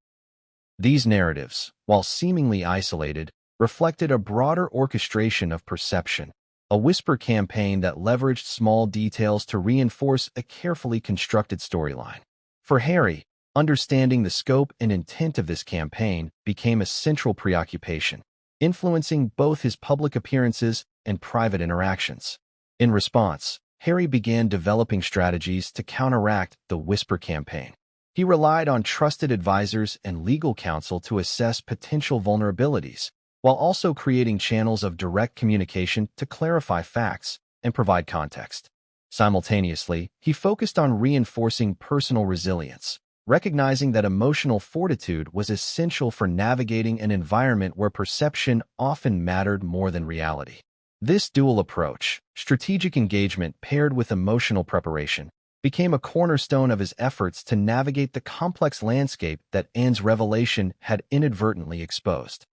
These narratives, while seemingly isolated, reflected a broader orchestration of perception, a whisper campaign that leveraged small details to reinforce a carefully constructed storyline. For Harry, understanding the scope and intent of this campaign became a central preoccupation, influencing both his public appearances and private interactions. In response, Harry began developing strategies to counteract the whisper campaign. He relied on trusted advisors and legal counsel to assess potential vulnerabilities, while also creating channels of direct communication to clarify facts and provide context. Simultaneously, he focused on reinforcing personal resilience, recognizing that emotional fortitude was essential for navigating an environment where perception often mattered more than reality. This dual approach, strategic engagement paired with emotional preparation, became a cornerstone of his efforts to navigate the complex landscape that Anne's revelation had inadvertently exposed.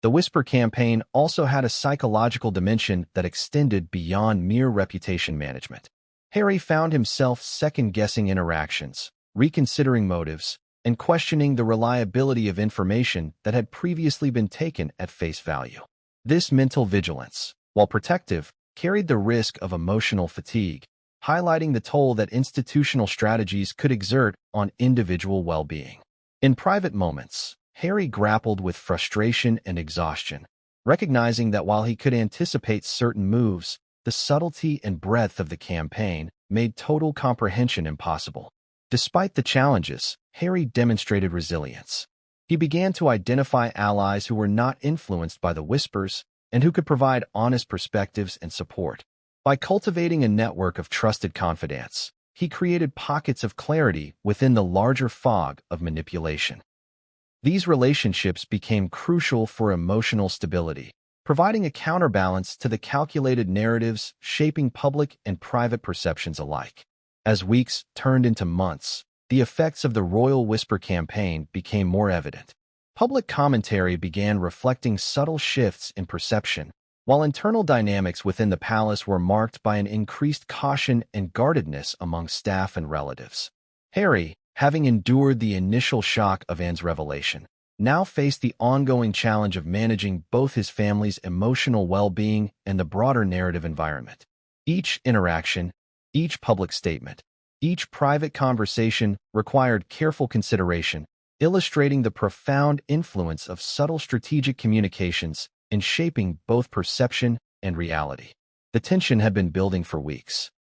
The whisper campaign also had a psychological dimension that extended beyond mere reputation management. Harry found himself second-guessing interactions, reconsidering motives, and questioning the reliability of information that had previously been taken at face value. This mental vigilance, while protective, carried the risk of emotional fatigue, highlighting the toll that institutional strategies could exert on individual well-being. In private moments, Harry grappled with frustration and exhaustion, recognizing that while he could anticipate certain moves, the subtlety and breadth of the campaign made total comprehension impossible. Despite the challenges, Harry demonstrated resilience. He began to identify allies who were not influenced by the whispers and who could provide honest perspectives and support. By cultivating a network of trusted confidants, he created pockets of clarity within the larger fog of manipulation. These relationships became crucial for emotional stability, providing a counterbalance to the calculated narratives shaping public and private perceptions alike. As weeks turned into months, the effects of the royal whisper campaign became more evident. Public commentary began reflecting subtle shifts in perception, while internal dynamics within the palace were marked by an increased caution and guardedness among staff and relatives. Harry, having endured the initial shock of Anne's revelation, now faced the ongoing challenge of managing both his family's emotional well-being and the broader narrative environment. Each interaction, each public statement, each private conversation required careful consideration, illustrating the profound influence of subtle strategic communications in shaping both perception and reality. The tension had been building for weeks.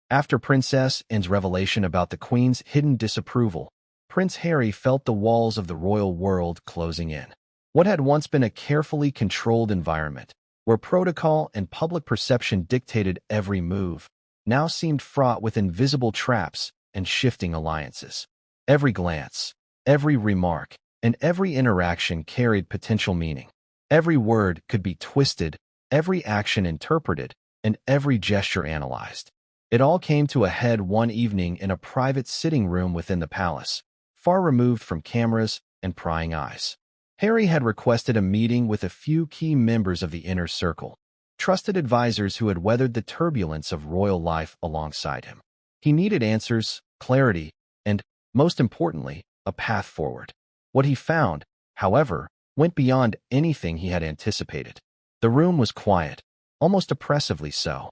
After Princess Anne's revelation about the Queen's hidden disapproval, Prince Harry felt the walls of the royal world closing in. What had once been a carefully controlled environment, where protocol and public perception dictated every move, now seemed fraught with invisible traps and shifting alliances. Every glance, every remark, and every interaction carried potential meaning. Every word could be twisted, every action interpreted, and every gesture analyzed. It all came to a head one evening in a private sitting room within the palace, far removed from cameras and prying eyes. Harry had requested a meeting with a few key members of the inner circle, trusted advisors who had weathered the turbulence of royal life alongside him. He needed answers, clarity, and, most importantly, a path forward. What he found, however, went beyond anything he had anticipated. The room was quiet, almost oppressively so.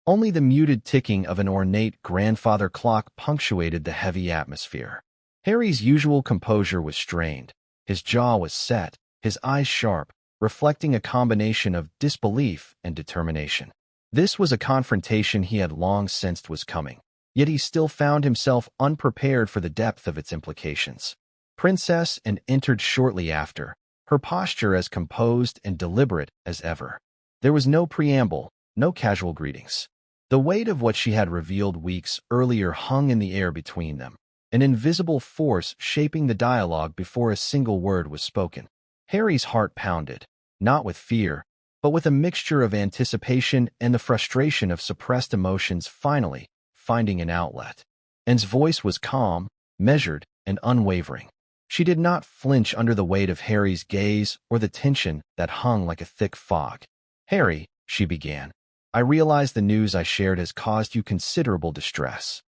Only the muted ticking of an ornate grandfather clock punctuated the heavy atmosphere. Harry's usual composure was strained. His jaw was set, his eyes sharp, reflecting a combination of disbelief and determination. This was a confrontation he had long sensed was coming, yet he still found himself unprepared for the depth of its implications. Princess Anne entered shortly after, her posture as composed and deliberate as ever. There was no preamble, no casual greetings. The weight of what she had revealed weeks earlier hung in the air between them, an invisible force shaping the dialogue before a single word was spoken. Harry's heart pounded, not with fear, but with a mixture of anticipation and the frustration of suppressed emotions finally finding an outlet. Anne's voice was calm, measured, and unwavering. She did not flinch under the weight of Harry's gaze or the tension that hung like a thick fog. "Harry," she began, "I realize the news I shared has caused you considerable distress.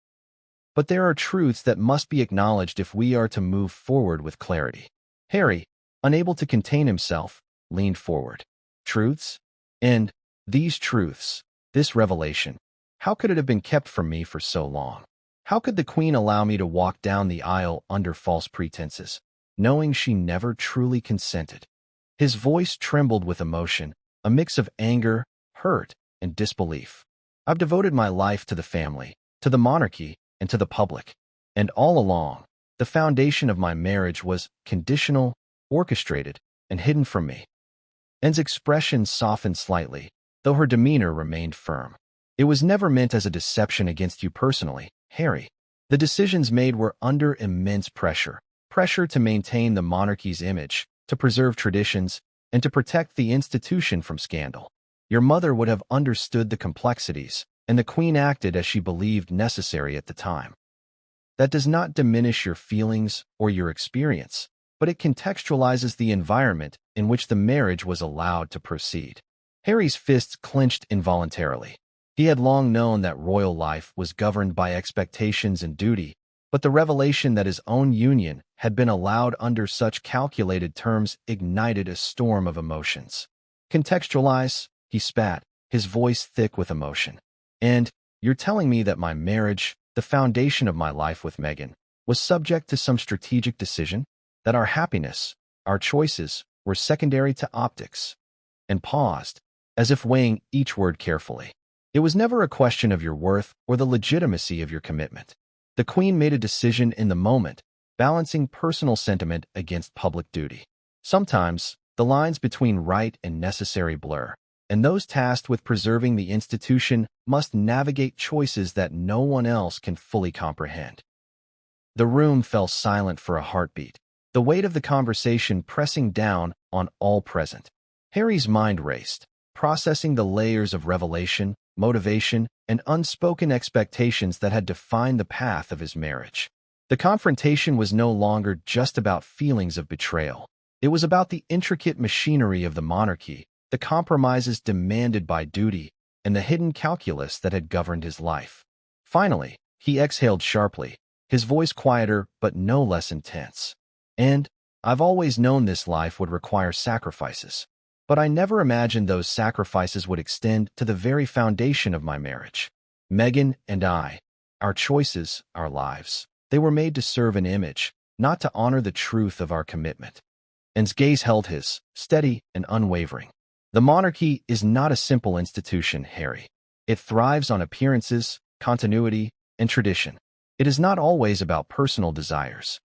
But there are truths that must be acknowledged if we are to move forward with clarity." Harry, unable to contain himself, leaned forward. "Truths? And these truths, this revelation, how could it have been kept from me for so long? How could the Queen allow me to walk down the aisle under false pretenses, knowing she never truly consented?" His voice trembled with emotion, a mix of anger, hurt, and disbelief. "I've devoted my life to the family, to the monarchy, and to the public. And all along, the foundation of my marriage was conditional, orchestrated, and hidden from me." Anne's expression softened slightly, though her demeanor remained firm. "It was never meant as a deception against you personally, Harry. The decisions made were under immense pressure to maintain the monarchy's image, to preserve traditions, and to protect the institution from scandal. Your mother would have understood the complexities, and the Queen acted as she believed necessary at the time. That does not diminish your feelings or your experience, but it contextualizes the environment in which the marriage was allowed to proceed." Harry's fists clenched involuntarily. He had long known that royal life was governed by expectations and duty, but the revelation that his own union had been allowed under such calculated terms ignited a storm of emotions. "Contextualize," he spat, his voice thick with emotion. "And you're telling me that my marriage, the foundation of my life with Meghan, was subject to some strategic decision? That our happiness, our choices, were secondary to optics?" And paused, as if weighing each word carefully. "It was never a question of your worth or the legitimacy of your commitment. The Queen made a decision in the moment, balancing personal sentiment against public duty. Sometimes, the lines between right and necessary blur, and those tasked with preserving the institution must navigate choices that no one else can fully comprehend." The room fell silent for a heartbeat, the weight of the conversation pressing down on all present. Harry's mind raced, processing the layers of revelation, motivation, and unspoken expectations that had defined the path of his marriage. The confrontation was no longer just about feelings of betrayal. It was about the intricate machinery of the monarchy, the compromises demanded by duty, and the hidden calculus that had governed his life. Finally, he exhaled sharply, his voice quieter but no less intense. "And I've always known this life would require sacrifices. But I never imagined those sacrifices would extend to the very foundation of my marriage. Meghan and I, our choices, our lives, they were made to serve an image, not to honor the truth of our commitment." Anne's gaze held his, steady and unwavering. "The monarchy is not a simple institution, Harry. It thrives on appearances, continuity, and tradition. It is not always about personal desires.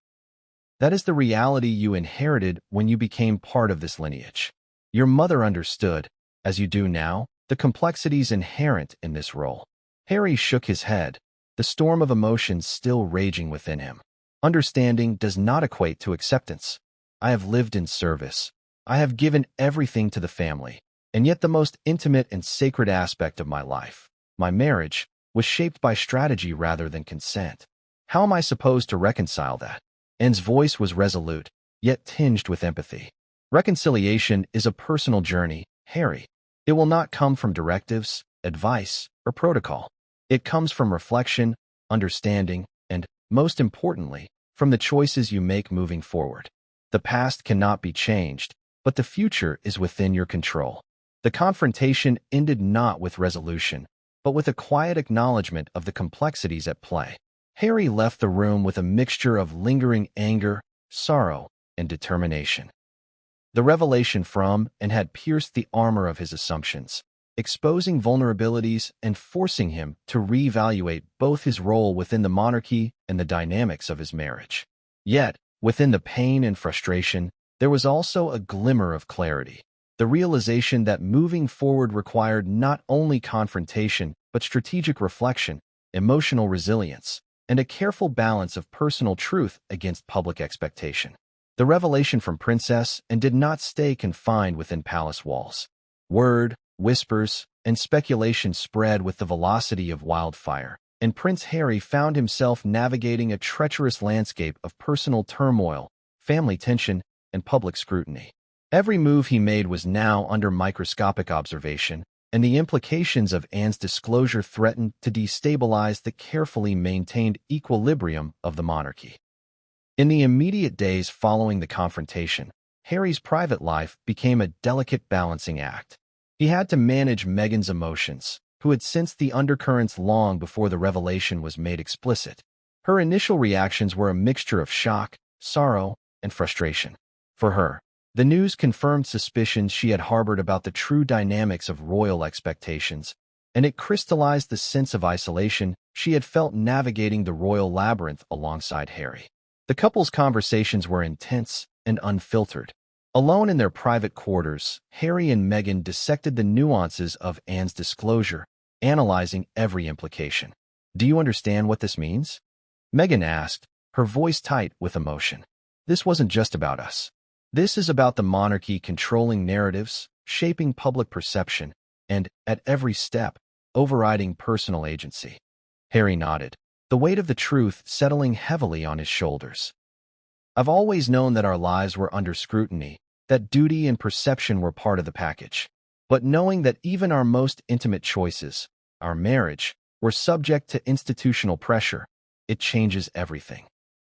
That is the reality you inherited when you became part of this lineage. Your mother understood, as you do now, the complexities inherent in this role." Harry shook his head, the storm of emotions still raging within him. "Understanding does not equate to acceptance. I have lived in service. I have given everything to the family, and yet the most intimate and sacred aspect of my life, my marriage, was shaped by strategy rather than consent. How am I supposed to reconcile that?" Anne's voice was resolute, yet tinged with empathy. "Reconciliation is a personal journey, Harry. It will not come from directives, advice, or protocol. It comes from reflection, understanding, and, most importantly, from the choices you make moving forward. The past cannot be changed, but the future is within your control." The confrontation ended not with resolution, but with a quiet acknowledgement of the complexities at play. Harry left the room with a mixture of lingering anger, sorrow, and determination. The revelation from and had pierced the armor of his assumptions, exposing vulnerabilities and forcing him to reevaluate both his role within the monarchy and the dynamics of his marriage. Yet, within the pain and frustration, there was also a glimmer of clarity, the realization that moving forward required not only confrontation, but strategic reflection, emotional resilience, and a careful balance of personal truth against public expectation. The revelation from Princess and did not stay confined within palace walls. Word, whispers, and speculation spread with the velocity of wildfire, and Prince Harry found himself navigating a treacherous landscape of personal turmoil, family tension, and public scrutiny. Every move he made was now under microscopic observation, and the implications of Anne's disclosure threatened to destabilize the carefully maintained equilibrium of the monarchy. In the immediate days following the confrontation, Harry's private life became a delicate balancing act. He had to manage Meghan's emotions, who had sensed the undercurrents long before the revelation was made explicit. Her initial reactions were a mixture of shock, sorrow, and frustration. For her, the news confirmed suspicions she had harbored about the true dynamics of royal expectations, and it crystallized the sense of isolation she had felt navigating the royal labyrinth alongside Harry. The couple's conversations were intense and unfiltered. Alone in their private quarters, Harry and Meghan dissected the nuances of Anne's disclosure, analyzing every implication. "Do you understand what this means?" Meghan asked, her voice tight with emotion. "This wasn't just about us. This is about the monarchy controlling narratives, shaping public perception, and, at every step, overriding personal agency." Harry nodded, the weight of the truth settling heavily on his shoulders. "I've always known that our lives were under scrutiny, that duty and perception were part of the package. But knowing that even our most intimate choices, our marriage, were subject to institutional pressure, it changes everything."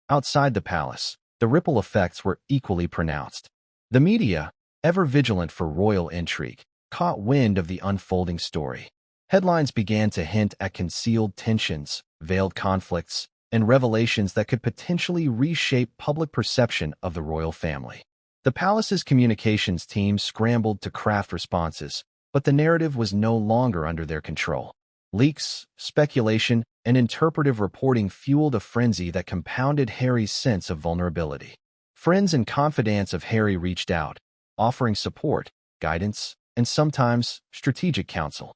Outside the palace, the ripple effects were equally pronounced. The media, ever vigilant for royal intrigue, caught wind of the unfolding story. Headlines began to hint at concealed tensions, veiled conflicts, and revelations that could potentially reshape public perception of the royal family. The palace's communications team scrambled to craft responses, but the narrative was no longer under their control. Leaks, speculation, and interpretive reporting fueled a frenzy that compounded Harry's sense of vulnerability. Friends and confidants of Harry reached out, offering support, guidance, and sometimes strategic counsel.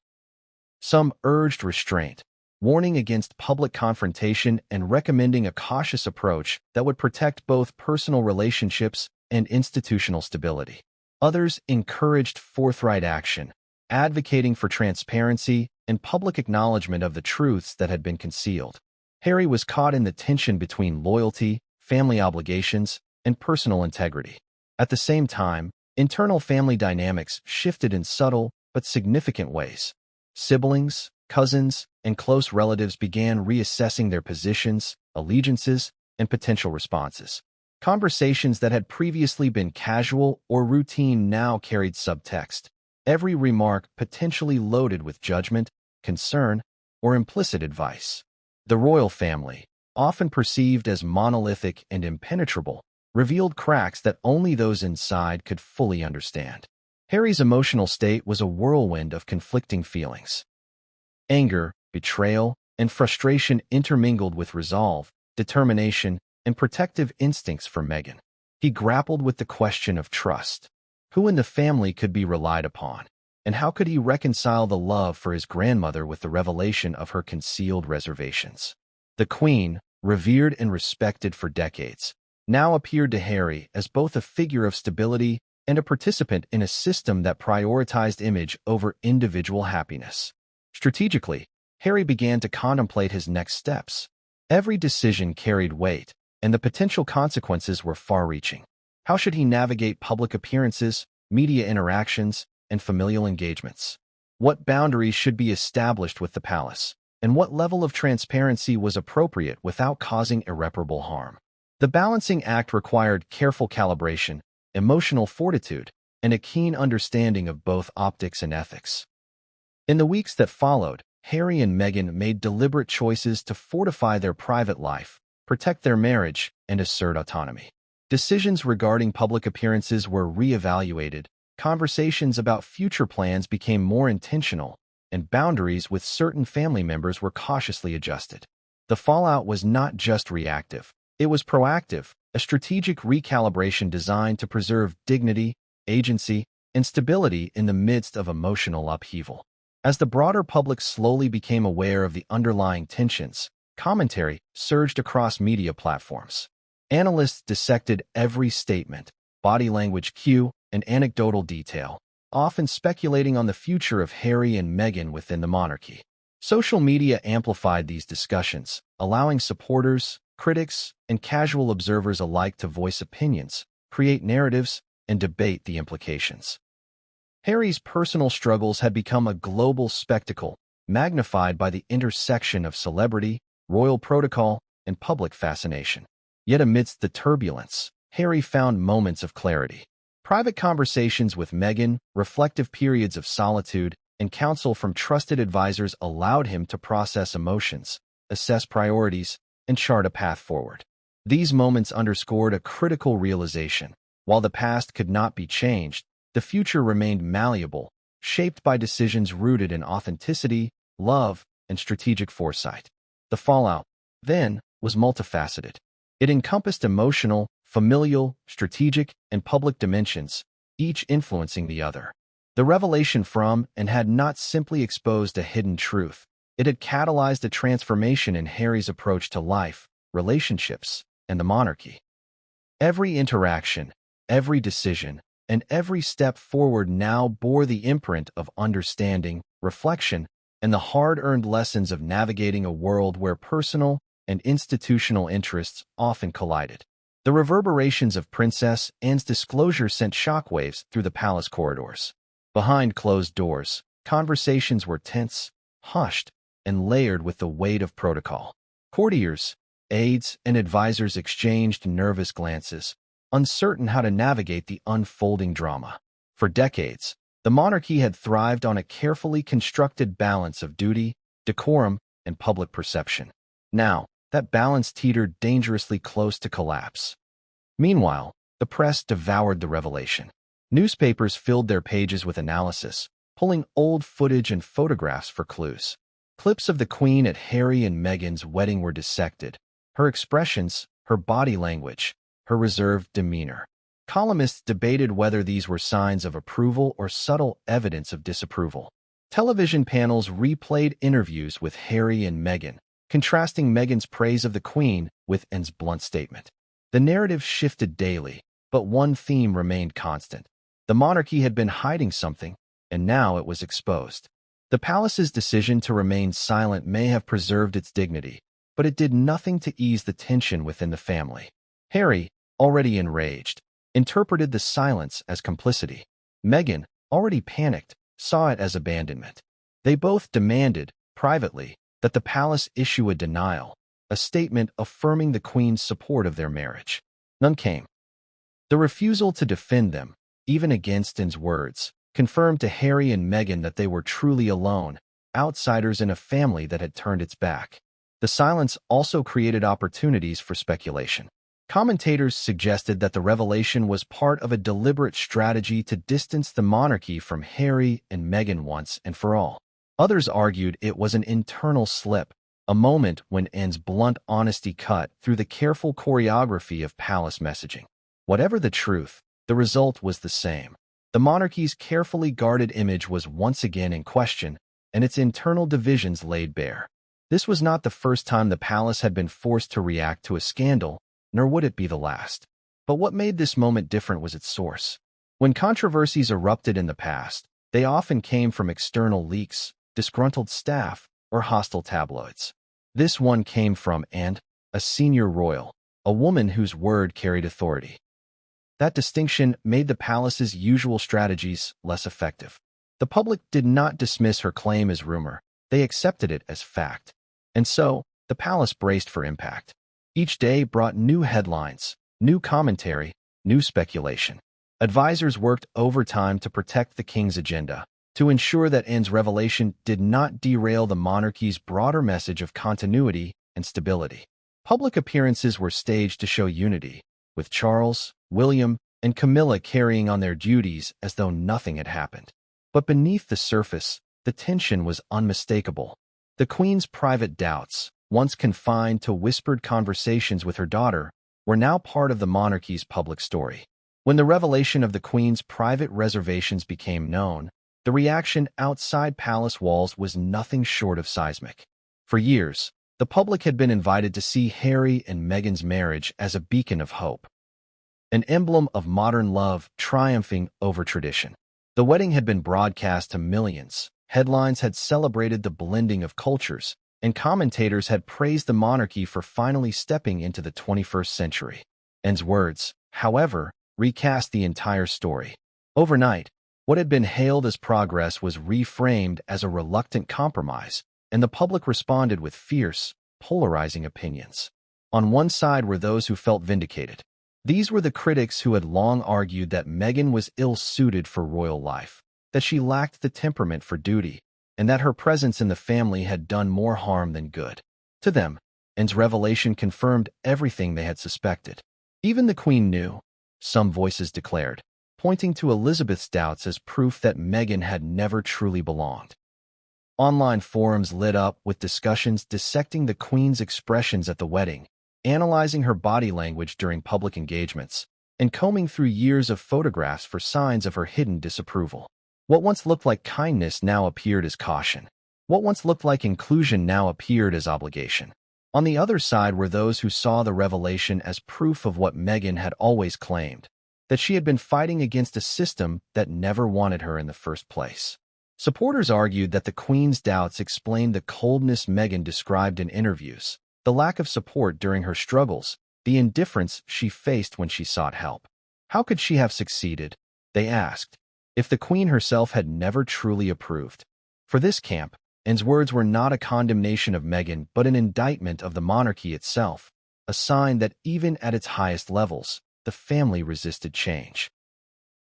Some urged restraint, warning against public confrontation and recommending a cautious approach that would protect both personal relationships and institutional stability. Others encouraged forthright action, advocating for transparency and public acknowledgement of the truths that had been concealed. Harry was caught in the tension between loyalty, family obligations, and personal integrity. At the same time, internal family dynamics shifted in subtle but significant ways. Siblings, cousins, and close relatives began reassessing their positions, allegiances, and potential responses. Conversations that had previously been casual or routine now carried subtext, every remark potentially loaded with judgment, concern, or implicit advice. The royal family, often perceived as monolithic and impenetrable, revealed cracks that only those inside could fully understand. Harry's emotional state was a whirlwind of conflicting feelings. Anger, betrayal, and frustration intermingled with resolve, determination, and protective instincts for Meghan. He grappled with the question of trust. Who in the family could be relied upon? And how could he reconcile the love for his grandmother with the revelation of her concealed reservations? The Queen, revered and respected for decades, now appeared to Harry as both a figure of stability and a participant in a system that prioritized image over individual happiness. Strategically, Harry began to contemplate his next steps. Every decision carried weight, and the potential consequences were far-reaching. How should he navigate public appearances, media interactions, and familial engagements? What boundaries should be established with the palace, and what level of transparency was appropriate without causing irreparable harm? The balancing act required careful calibration, emotional fortitude, and a keen understanding of both optics and ethics. In the weeks that followed, Harry and Meghan made deliberate choices to fortify their private life, protect their marriage, and assert autonomy. Decisions regarding public appearances were re-evaluated, conversations about future plans became more intentional, and boundaries with certain family members were cautiously adjusted. The fallout was not just reactive, it was proactive, a strategic recalibration designed to preserve dignity, agency, and stability in the midst of emotional upheaval. As the broader public slowly became aware of the underlying tensions, commentary surged across media platforms. Analysts dissected every statement, body language cue, and anecdotal detail, often speculating on the future of Harry and Meghan within the monarchy. Social media amplified these discussions, allowing supporters, critics, and casual observers alike to voice opinions, create narratives, and debate the implications. Harry's personal struggles had become a global spectacle, magnified by the intersection of celebrity, royal protocol, and public fascination. Yet amidst the turbulence, Harry found moments of clarity. Private conversations with Meghan, reflective periods of solitude, and counsel from trusted advisors allowed him to process emotions, assess priorities, and chart a path forward. These moments underscored a critical realization. While the past could not be changed, the future remained malleable, shaped by decisions rooted in authenticity, love, and strategic foresight. The fallout, then, was multifaceted. It encompassed emotional, familial, strategic, and public dimensions, each influencing the other. The revelation from and had not simply exposed a hidden truth. It had catalyzed a transformation in Harry's approach to life, relationships, and the monarchy. Every interaction, every decision, and every step forward now bore the imprint of understanding, reflection, and the hard-earned lessons of navigating a world where personal and institutional interests often collided. The reverberations of Princess Anne's disclosure sent shockwaves through the palace corridors. Behind closed doors, conversations were tense, hushed, and layered with the weight of protocol. Courtiers, aides, and advisors exchanged nervous glances, uncertain how to navigate the unfolding drama. For decades, the monarchy had thrived on a carefully constructed balance of duty, decorum, and public perception. Now, that balance teetered dangerously close to collapse. Meanwhile, the press devoured the revelation. Newspapers filled their pages with analysis, pulling old footage and photographs for clues. Clips of the Queen at Harry and Meghan's wedding were dissected. Her expressions, her body language, her reserved demeanor. Columnists debated whether these were signs of approval or subtle evidence of disapproval. Television panels replayed interviews with Harry and Meghan, contrasting Meghan's praise of the Queen with Anne's blunt statement. The narrative shifted daily, but one theme remained constant. The monarchy had been hiding something, and now it was exposed. The palace's decision to remain silent may have preserved its dignity, but it did nothing to ease the tension within the family. Harry, already enraged, interpreted the silence as complicity. Meghan, already panicked, saw it as abandonment. They both demanded, privately, that the palace issue a denial, a statement affirming the Queen's support of their marriage. None came. The refusal to defend them, even against Anne's words, confirmed to Harry and Meghan that they were truly alone, outsiders in a family that had turned its back. The silence also created opportunities for speculation. Commentators suggested that the revelation was part of a deliberate strategy to distance the monarchy from Harry and Meghan once and for all. Others argued it was an internal slip, a moment when Anne's blunt honesty cut through the careful choreography of palace messaging. Whatever the truth, the result was the same. The monarchy's carefully guarded image was once again in question, and its internal divisions laid bare. This was not the first time the palace had been forced to react to a scandal, nor would it be the last. But what made this moment different was its source. When controversies erupted in the past, they often came from external leaks, disgruntled staff, or hostile tabloids. This one came from Anne, a senior royal, a woman whose word carried authority. That distinction made the palace's usual strategies less effective. The public did not dismiss her claim as rumor, they accepted it as fact. And so, the palace braced for impact. Each day brought new headlines, new commentary, new speculation. Advisors worked overtime to protect the king's agenda, to ensure that Anne's revelation did not derail the monarchy's broader message of continuity and stability. Public appearances were staged to show unity, with Charles, William, and Camilla carrying on their duties as though nothing had happened. But beneath the surface, the tension was unmistakable. The Queen's private doubts, once confined to whispered conversations with her daughter, were now part of the monarchy's public story. When the revelation of the Queen's private reservations became known, the reaction outside palace walls was nothing short of seismic. For years, the public had been invited to see Harry and Meghan's marriage as a beacon of hope, an emblem of modern love triumphing over tradition. The wedding had been broadcast to millions, headlines had celebrated the blending of cultures, and commentators had praised the monarchy for finally stepping into the 21st century. Meghan's words, however, recast the entire story. Overnight, what had been hailed as progress was reframed as a reluctant compromise, and the public responded with fierce, polarizing opinions. On one side were those who felt vindicated. These were the critics who had long argued that Meghan was ill-suited for royal life, that she lacked the temperament for duty, and that her presence in the family had done more harm than good. To them, Meghan's revelation confirmed everything they had suspected. Even the Queen knew, some voices declared, pointing to Elizabeth's doubts as proof that Meghan had never truly belonged. Online forums lit up with discussions dissecting the Queen's expressions at the wedding, analyzing her body language during public engagements, and combing through years of photographs for signs of her hidden disapproval. What once looked like kindness now appeared as caution. What once looked like inclusion now appeared as obligation. On the other side were those who saw the revelation as proof of what Meghan had always claimed, that she had been fighting against a system that never wanted her in the first place. Supporters argued that the Queen's doubts explained the coldness Meghan described in interviews, the lack of support during her struggles, the indifference she faced when she sought help. How could she have succeeded, they asked, if the Queen herself had never truly approved? For this camp, Meghan's words were not a condemnation of Meghan but an indictment of the monarchy itself, a sign that even at its highest levels, the family resisted change.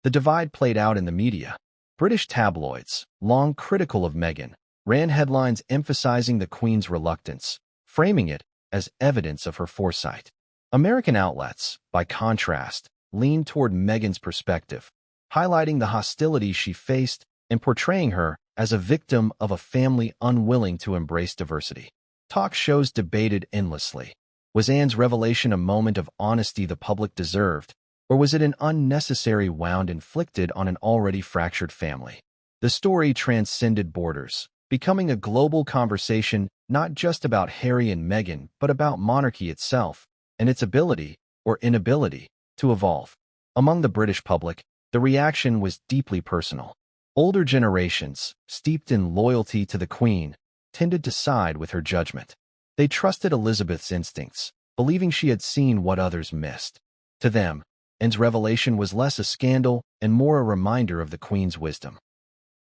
The divide played out in the media. British tabloids, long critical of Meghan, ran headlines emphasizing the Queen's reluctance, framing it as evidence of her foresight. American outlets, by contrast, leaned toward Meghan's perspective, highlighting the hostility she faced and portraying her as a victim of a family unwilling to embrace diversity. Talk shows debated endlessly. Was Anne's revelation a moment of honesty the public deserved, or was it an unnecessary wound inflicted on an already fractured family? The story transcended borders, becoming a global conversation not just about Harry and Meghan but about monarchy itself and its ability, or inability, to evolve. Among the British public, the reaction was deeply personal. Older generations, steeped in loyalty to the Queen, tended to side with her judgment. They trusted Elizabeth's instincts, believing she had seen what others missed. To them, Anne's revelation was less a scandal and more a reminder of the Queen's wisdom.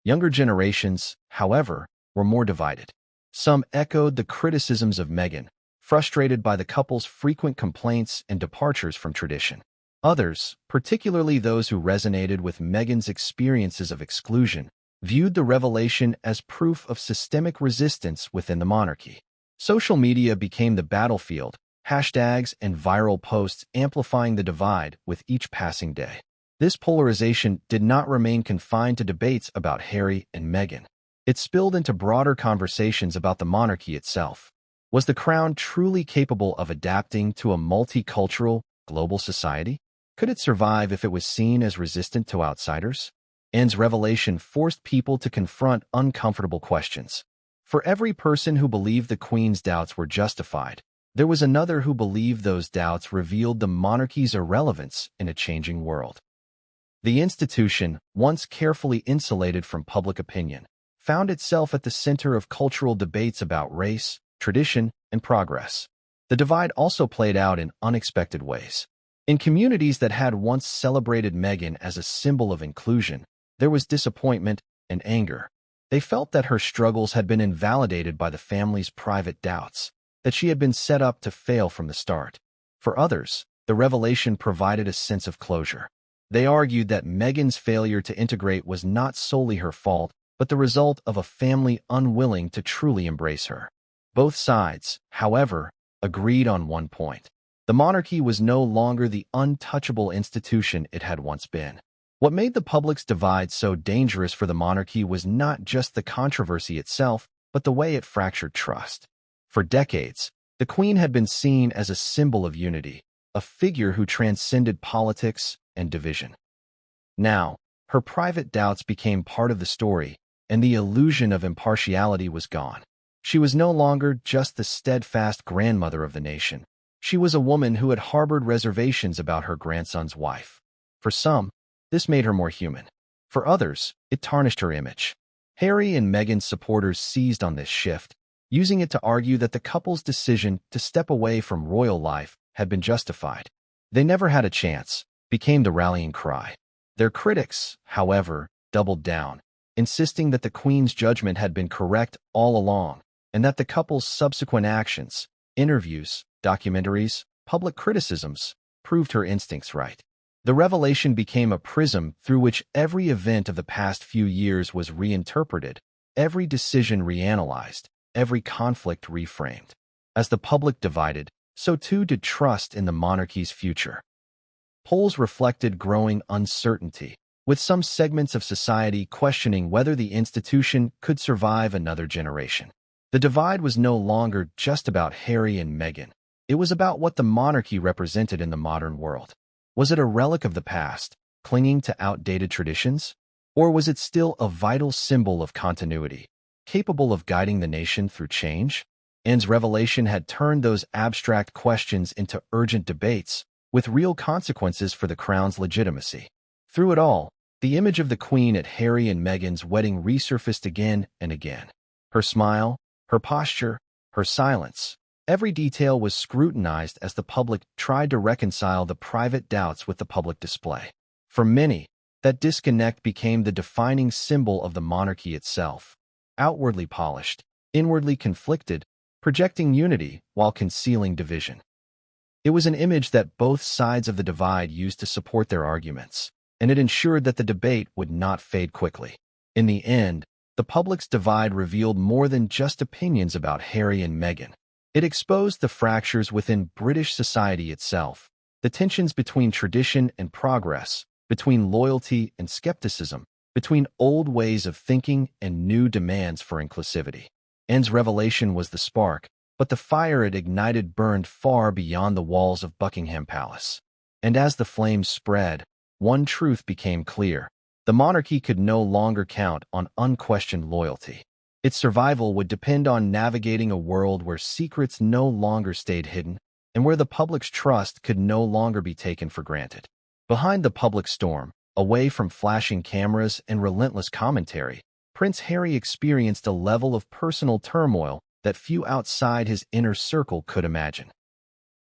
Younger generations, however, were more divided. Some echoed the criticisms of Meghan, frustrated by the couple's frequent complaints and departures from tradition. Others, particularly those who resonated with Meghan's experiences of exclusion, viewed the revelation as proof of systemic resistance within the monarchy. Social media became the battlefield, hashtags and viral posts amplifying the divide with each passing day. This polarization did not remain confined to debates about Harry and Meghan. It spilled into broader conversations about the monarchy itself. Was the crown truly capable of adapting to a multicultural, global society? Could it survive if it was seen as resistant to outsiders? Anne's revelation forced people to confront uncomfortable questions. For every person who believed the Queen's doubts were justified, there was another who believed those doubts revealed the monarchy's irrelevance in a changing world. The institution, once carefully insulated from public opinion, found itself at the center of cultural debates about race, tradition, and progress. The divide also played out in unexpected ways. In communities that had once celebrated Meghan as a symbol of inclusion, there was disappointment and anger. They felt that her struggles had been invalidated by the family's private doubts, that she had been set up to fail from the start. For others, the revelation provided a sense of closure. They argued that Meghan's failure to integrate was not solely her fault, but the result of a family unwilling to truly embrace her. Both sides, however, agreed on one point. The monarchy was no longer the untouchable institution it had once been. What made the public's divide so dangerous for the monarchy was not just the controversy itself, but the way it fractured trust. For decades, the Queen had been seen as a symbol of unity, a figure who transcended politics and division. Now, Her private doubts became part of the story, and the illusion of impartiality was gone. She was no longer just the steadfast grandmother of the nation. She was a woman who had harbored reservations about her grandson's wife. For some, this made her more human. For others, it tarnished her image. Harry and Meghan's supporters seized on this shift, using it to argue that the couple's decision to step away from royal life had been justified. They never had a chance, became the rallying cry. Their critics, however, doubled down, insisting that the Queen's judgment had been correct all along, and that the couple's subsequent actions, interviews, documentaries, public criticisms, proved her instincts right. The revelation became a prism through which every event of the past few years was reinterpreted, every decision reanalyzed, every conflict reframed. As the public divided, so too did trust in the monarchy's future. Polls reflected growing uncertainty, with some segments of society questioning whether the institution could survive another generation. The divide was no longer just about Harry and Meghan. It was about what the monarchy represented in the modern world. Was it a relic of the past, clinging to outdated traditions? Or was it still a vital symbol of continuity, capable of guiding the nation through change? Anne's revelation had turned those abstract questions into urgent debates, with real consequences for the crown's legitimacy. Through it all, the image of the Queen at Harry and Meghan's wedding resurfaced again and again. Her smile, her posture, her silence. Every detail was scrutinized as the public tried to reconcile the private doubts with the public display. For many, that disconnect became the defining symbol of the monarchy itself. Outwardly polished, inwardly conflicted, projecting unity while concealing division. It was an image that both sides of the divide used to support their arguments, and it ensured that the debate would not fade quickly. In the end, the public's divide revealed more than just opinions about Harry and Meghan. It exposed the fractures within British society itself, the tensions between tradition and progress, between loyalty and skepticism, between old ways of thinking and new demands for inclusivity. Anne's revelation was the spark, but the fire it ignited burned far beyond the walls of Buckingham Palace. And as the flames spread, one truth became clear. The monarchy could no longer count on unquestioned loyalty. Its survival would depend on navigating a world where secrets no longer stayed hidden and where the public's trust could no longer be taken for granted. Behind the public storm, away from flashing cameras and relentless commentary, Prince Harry experienced a level of personal turmoil that few outside his inner circle could imagine.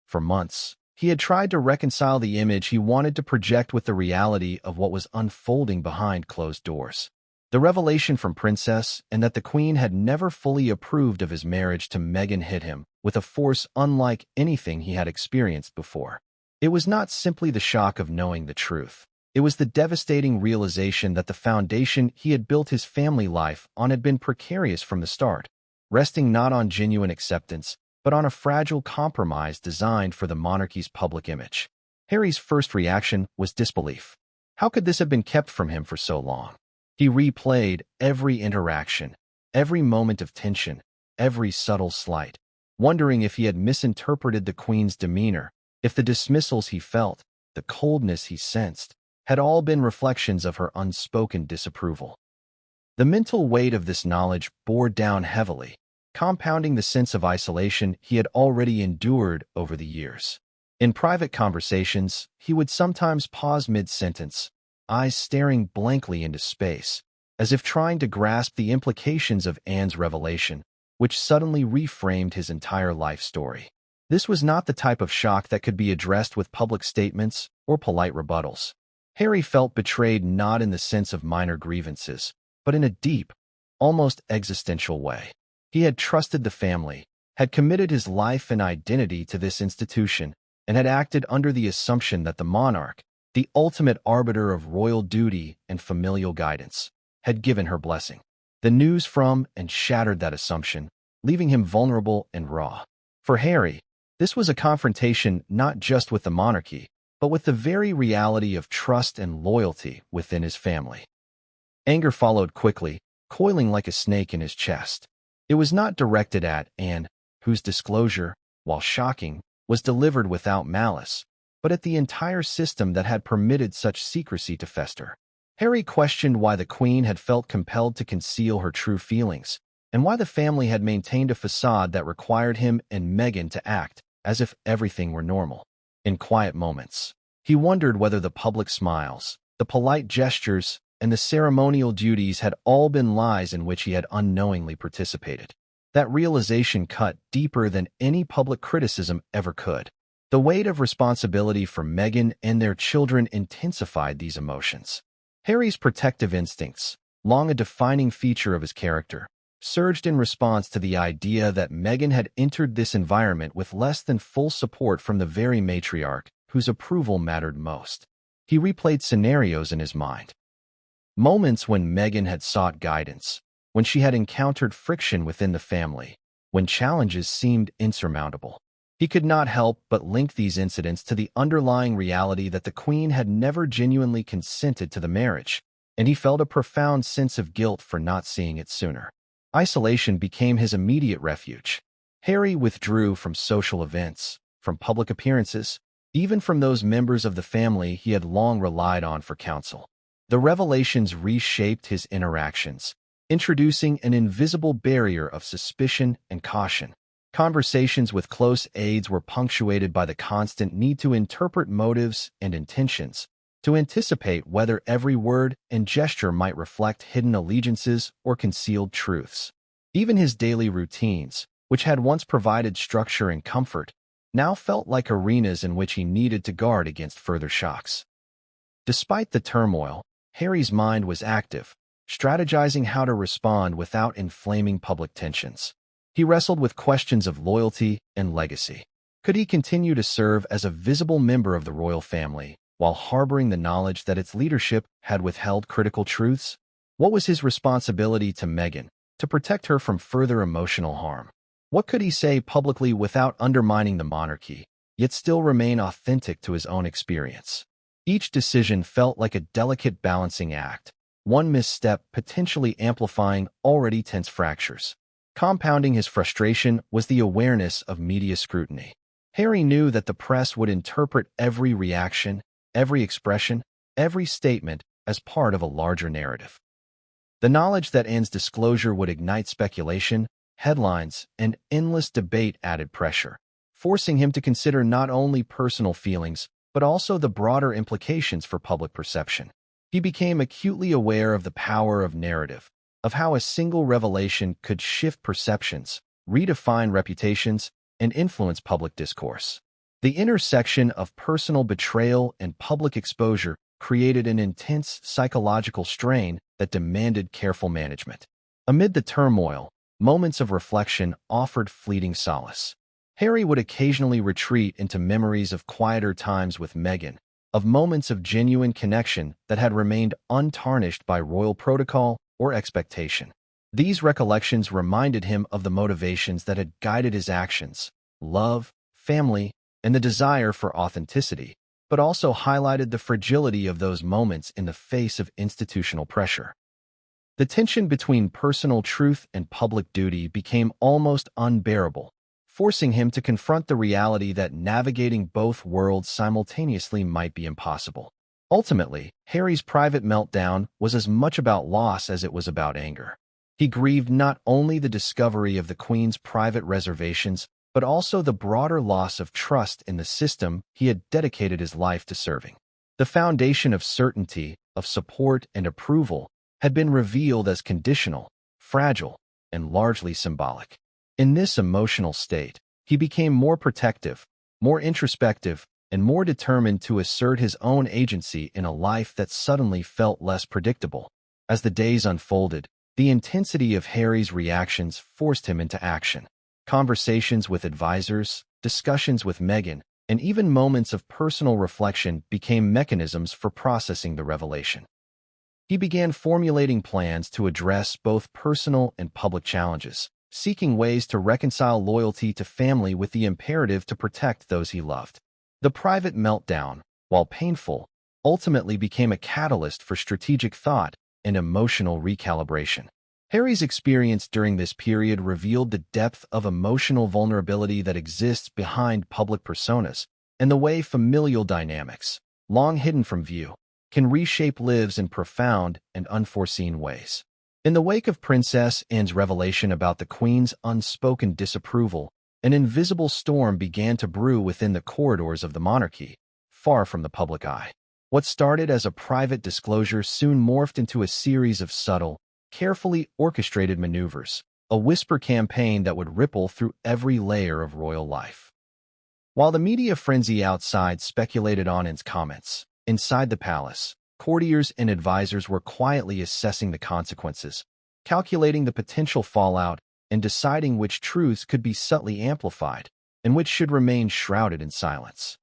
For months, he had tried to reconcile the image he wanted to project with the reality of what was unfolding behind closed doors. The revelation from Princess and that the Queen had never fully approved of his marriage to Meghan hit him with a force unlike anything he had experienced before. It was not simply the shock of knowing the truth. It was the devastating realization that the foundation he had built his family life on had been precarious from the start, resting not on genuine acceptance, but on a fragile compromise designed for the monarchy's public image. Harry's first reaction was disbelief. How could this have been kept from him for so long? He replayed every interaction, every moment of tension, every subtle slight, wondering if he had misinterpreted the Queen's demeanor, if the dismissals he felt, the coldness he sensed, had all been reflections of her unspoken disapproval. The mental weight of this knowledge bore down heavily, compounding the sense of isolation he had already endured over the years. In private conversations, he would sometimes pause mid-sentence, eyes staring blankly into space, as if trying to grasp the implications of Anne's revelation, which suddenly reframed his entire life story. This was not the type of shock that could be addressed with public statements or polite rebuttals. Harry felt betrayed not in the sense of minor grievances, but in a deep, almost existential way. He had trusted the family, had committed his life and identity to this institution, and had acted under the assumption that the monarch, the ultimate arbiter of royal duty and familial guidance, had given her blessing. The news from and shattered that assumption, leaving him vulnerable and raw. For Harry, this was a confrontation not just with the monarchy, but with the very reality of trust and loyalty within his family. Anger followed quickly, coiling like a snake in his chest. It was not directed at Anne, whose disclosure, while shocking, was delivered without malice, but at the entire system that had permitted such secrecy to fester. Harry questioned why the Queen had felt compelled to conceal her true feelings, and why the family had maintained a facade that required him and Meghan to act as if everything were normal. In quiet moments, he wondered whether the public smiles, the polite gestures, and the ceremonial duties had all been lies in which he had unknowingly participated. That realization cut deeper than any public criticism ever could. The weight of responsibility for Meghan and their children intensified these emotions. Harry's protective instincts, long a defining feature of his character, surged in response to the idea that Meghan had entered this environment with less than full support from the very matriarch whose approval mattered most. He replayed scenarios in his mind. Moments when Meghan had sought guidance, when she had encountered friction within the family, when challenges seemed insurmountable. He could not help but link these incidents to the underlying reality that the Queen had never genuinely consented to the marriage, and he felt a profound sense of guilt for not seeing it sooner. Isolation became his immediate refuge. Harry withdrew from social events, from public appearances, even from those members of the family he had long relied on for counsel. The revelations reshaped his interactions, introducing an invisible barrier of suspicion and caution. Conversations with close aides were punctuated by the constant need to interpret motives and intentions, to anticipate whether every word and gesture might reflect hidden allegiances or concealed truths. Even his daily routines, which had once provided structure and comfort, now felt like arenas in which he needed to guard against further shocks. Despite the turmoil, Harry's mind was active, strategizing how to respond without inflaming public tensions. He wrestled with questions of loyalty and legacy. Could he continue to serve as a visible member of the royal family, while harboring the knowledge that its leadership had withheld critical truths? What was his responsibility to Meghan, to protect her from further emotional harm? What could he say publicly without undermining the monarchy, yet still remain authentic to his own experience? Each decision felt like a delicate balancing act, one misstep potentially amplifying already tense fractures. Compounding his frustration was the awareness of media scrutiny. Harry knew that the press would interpret every reaction, every expression, every statement as part of a larger narrative. The knowledge that Anne's disclosure would ignite speculation, headlines, and endless debate added pressure, forcing him to consider not only personal feelings, but also the broader implications for public perception. He became acutely aware of the power of narrative, of how a single revelation could shift perceptions, redefine reputations, and influence public discourse. The intersection of personal betrayal and public exposure created an intense psychological strain that demanded careful management. Amid the turmoil, moments of reflection offered fleeting solace. Harry would occasionally retreat into memories of quieter times with Meghan, of moments of genuine connection that had remained untarnished by royal protocol or expectation. These recollections reminded him of the motivations that had guided his actions: love, family, and the desire for authenticity, but also highlighted the fragility of those moments in the face of institutional pressure. The tension between personal truth and public duty became almost unbearable, forcing him to confront the reality that navigating both worlds simultaneously might be impossible. Ultimately, Harry's private meltdown was as much about loss as it was about anger. He grieved not only the discovery of the Queen's private reservations, but also the broader loss of trust in the system he had dedicated his life to serving. The foundation of certainty, of support and approval, had been revealed as conditional, fragile, and largely symbolic. In this emotional state, he became more protective, more introspective, and more determined to assert his own agency in a life that suddenly felt less predictable. As the days unfolded, the intensity of Harry's reactions forced him into action. Conversations with advisors, discussions with Meghan, and even moments of personal reflection became mechanisms for processing the revelation. He began formulating plans to address both personal and public challenges, seeking ways to reconcile loyalty to family with the imperative to protect those he loved. The private meltdown, while painful, ultimately became a catalyst for strategic thought and emotional recalibration. Harry's experience during this period revealed the depth of emotional vulnerability that exists behind public personas and the way familial dynamics, long hidden from view, can reshape lives in profound and unforeseen ways. In the wake of Princess Anne's revelation about the Queen's unspoken disapproval, an invisible storm began to brew within the corridors of the monarchy, far from the public eye. What started as a private disclosure soon morphed into a series of subtle, carefully orchestrated maneuvers, a whisper campaign that would ripple through every layer of royal life. While the media frenzy outside speculated on Anne's comments, inside the palace, courtiers and advisors were quietly assessing the consequences, calculating the potential fallout, and deciding which truths could be subtly amplified and which should remain shrouded in silence.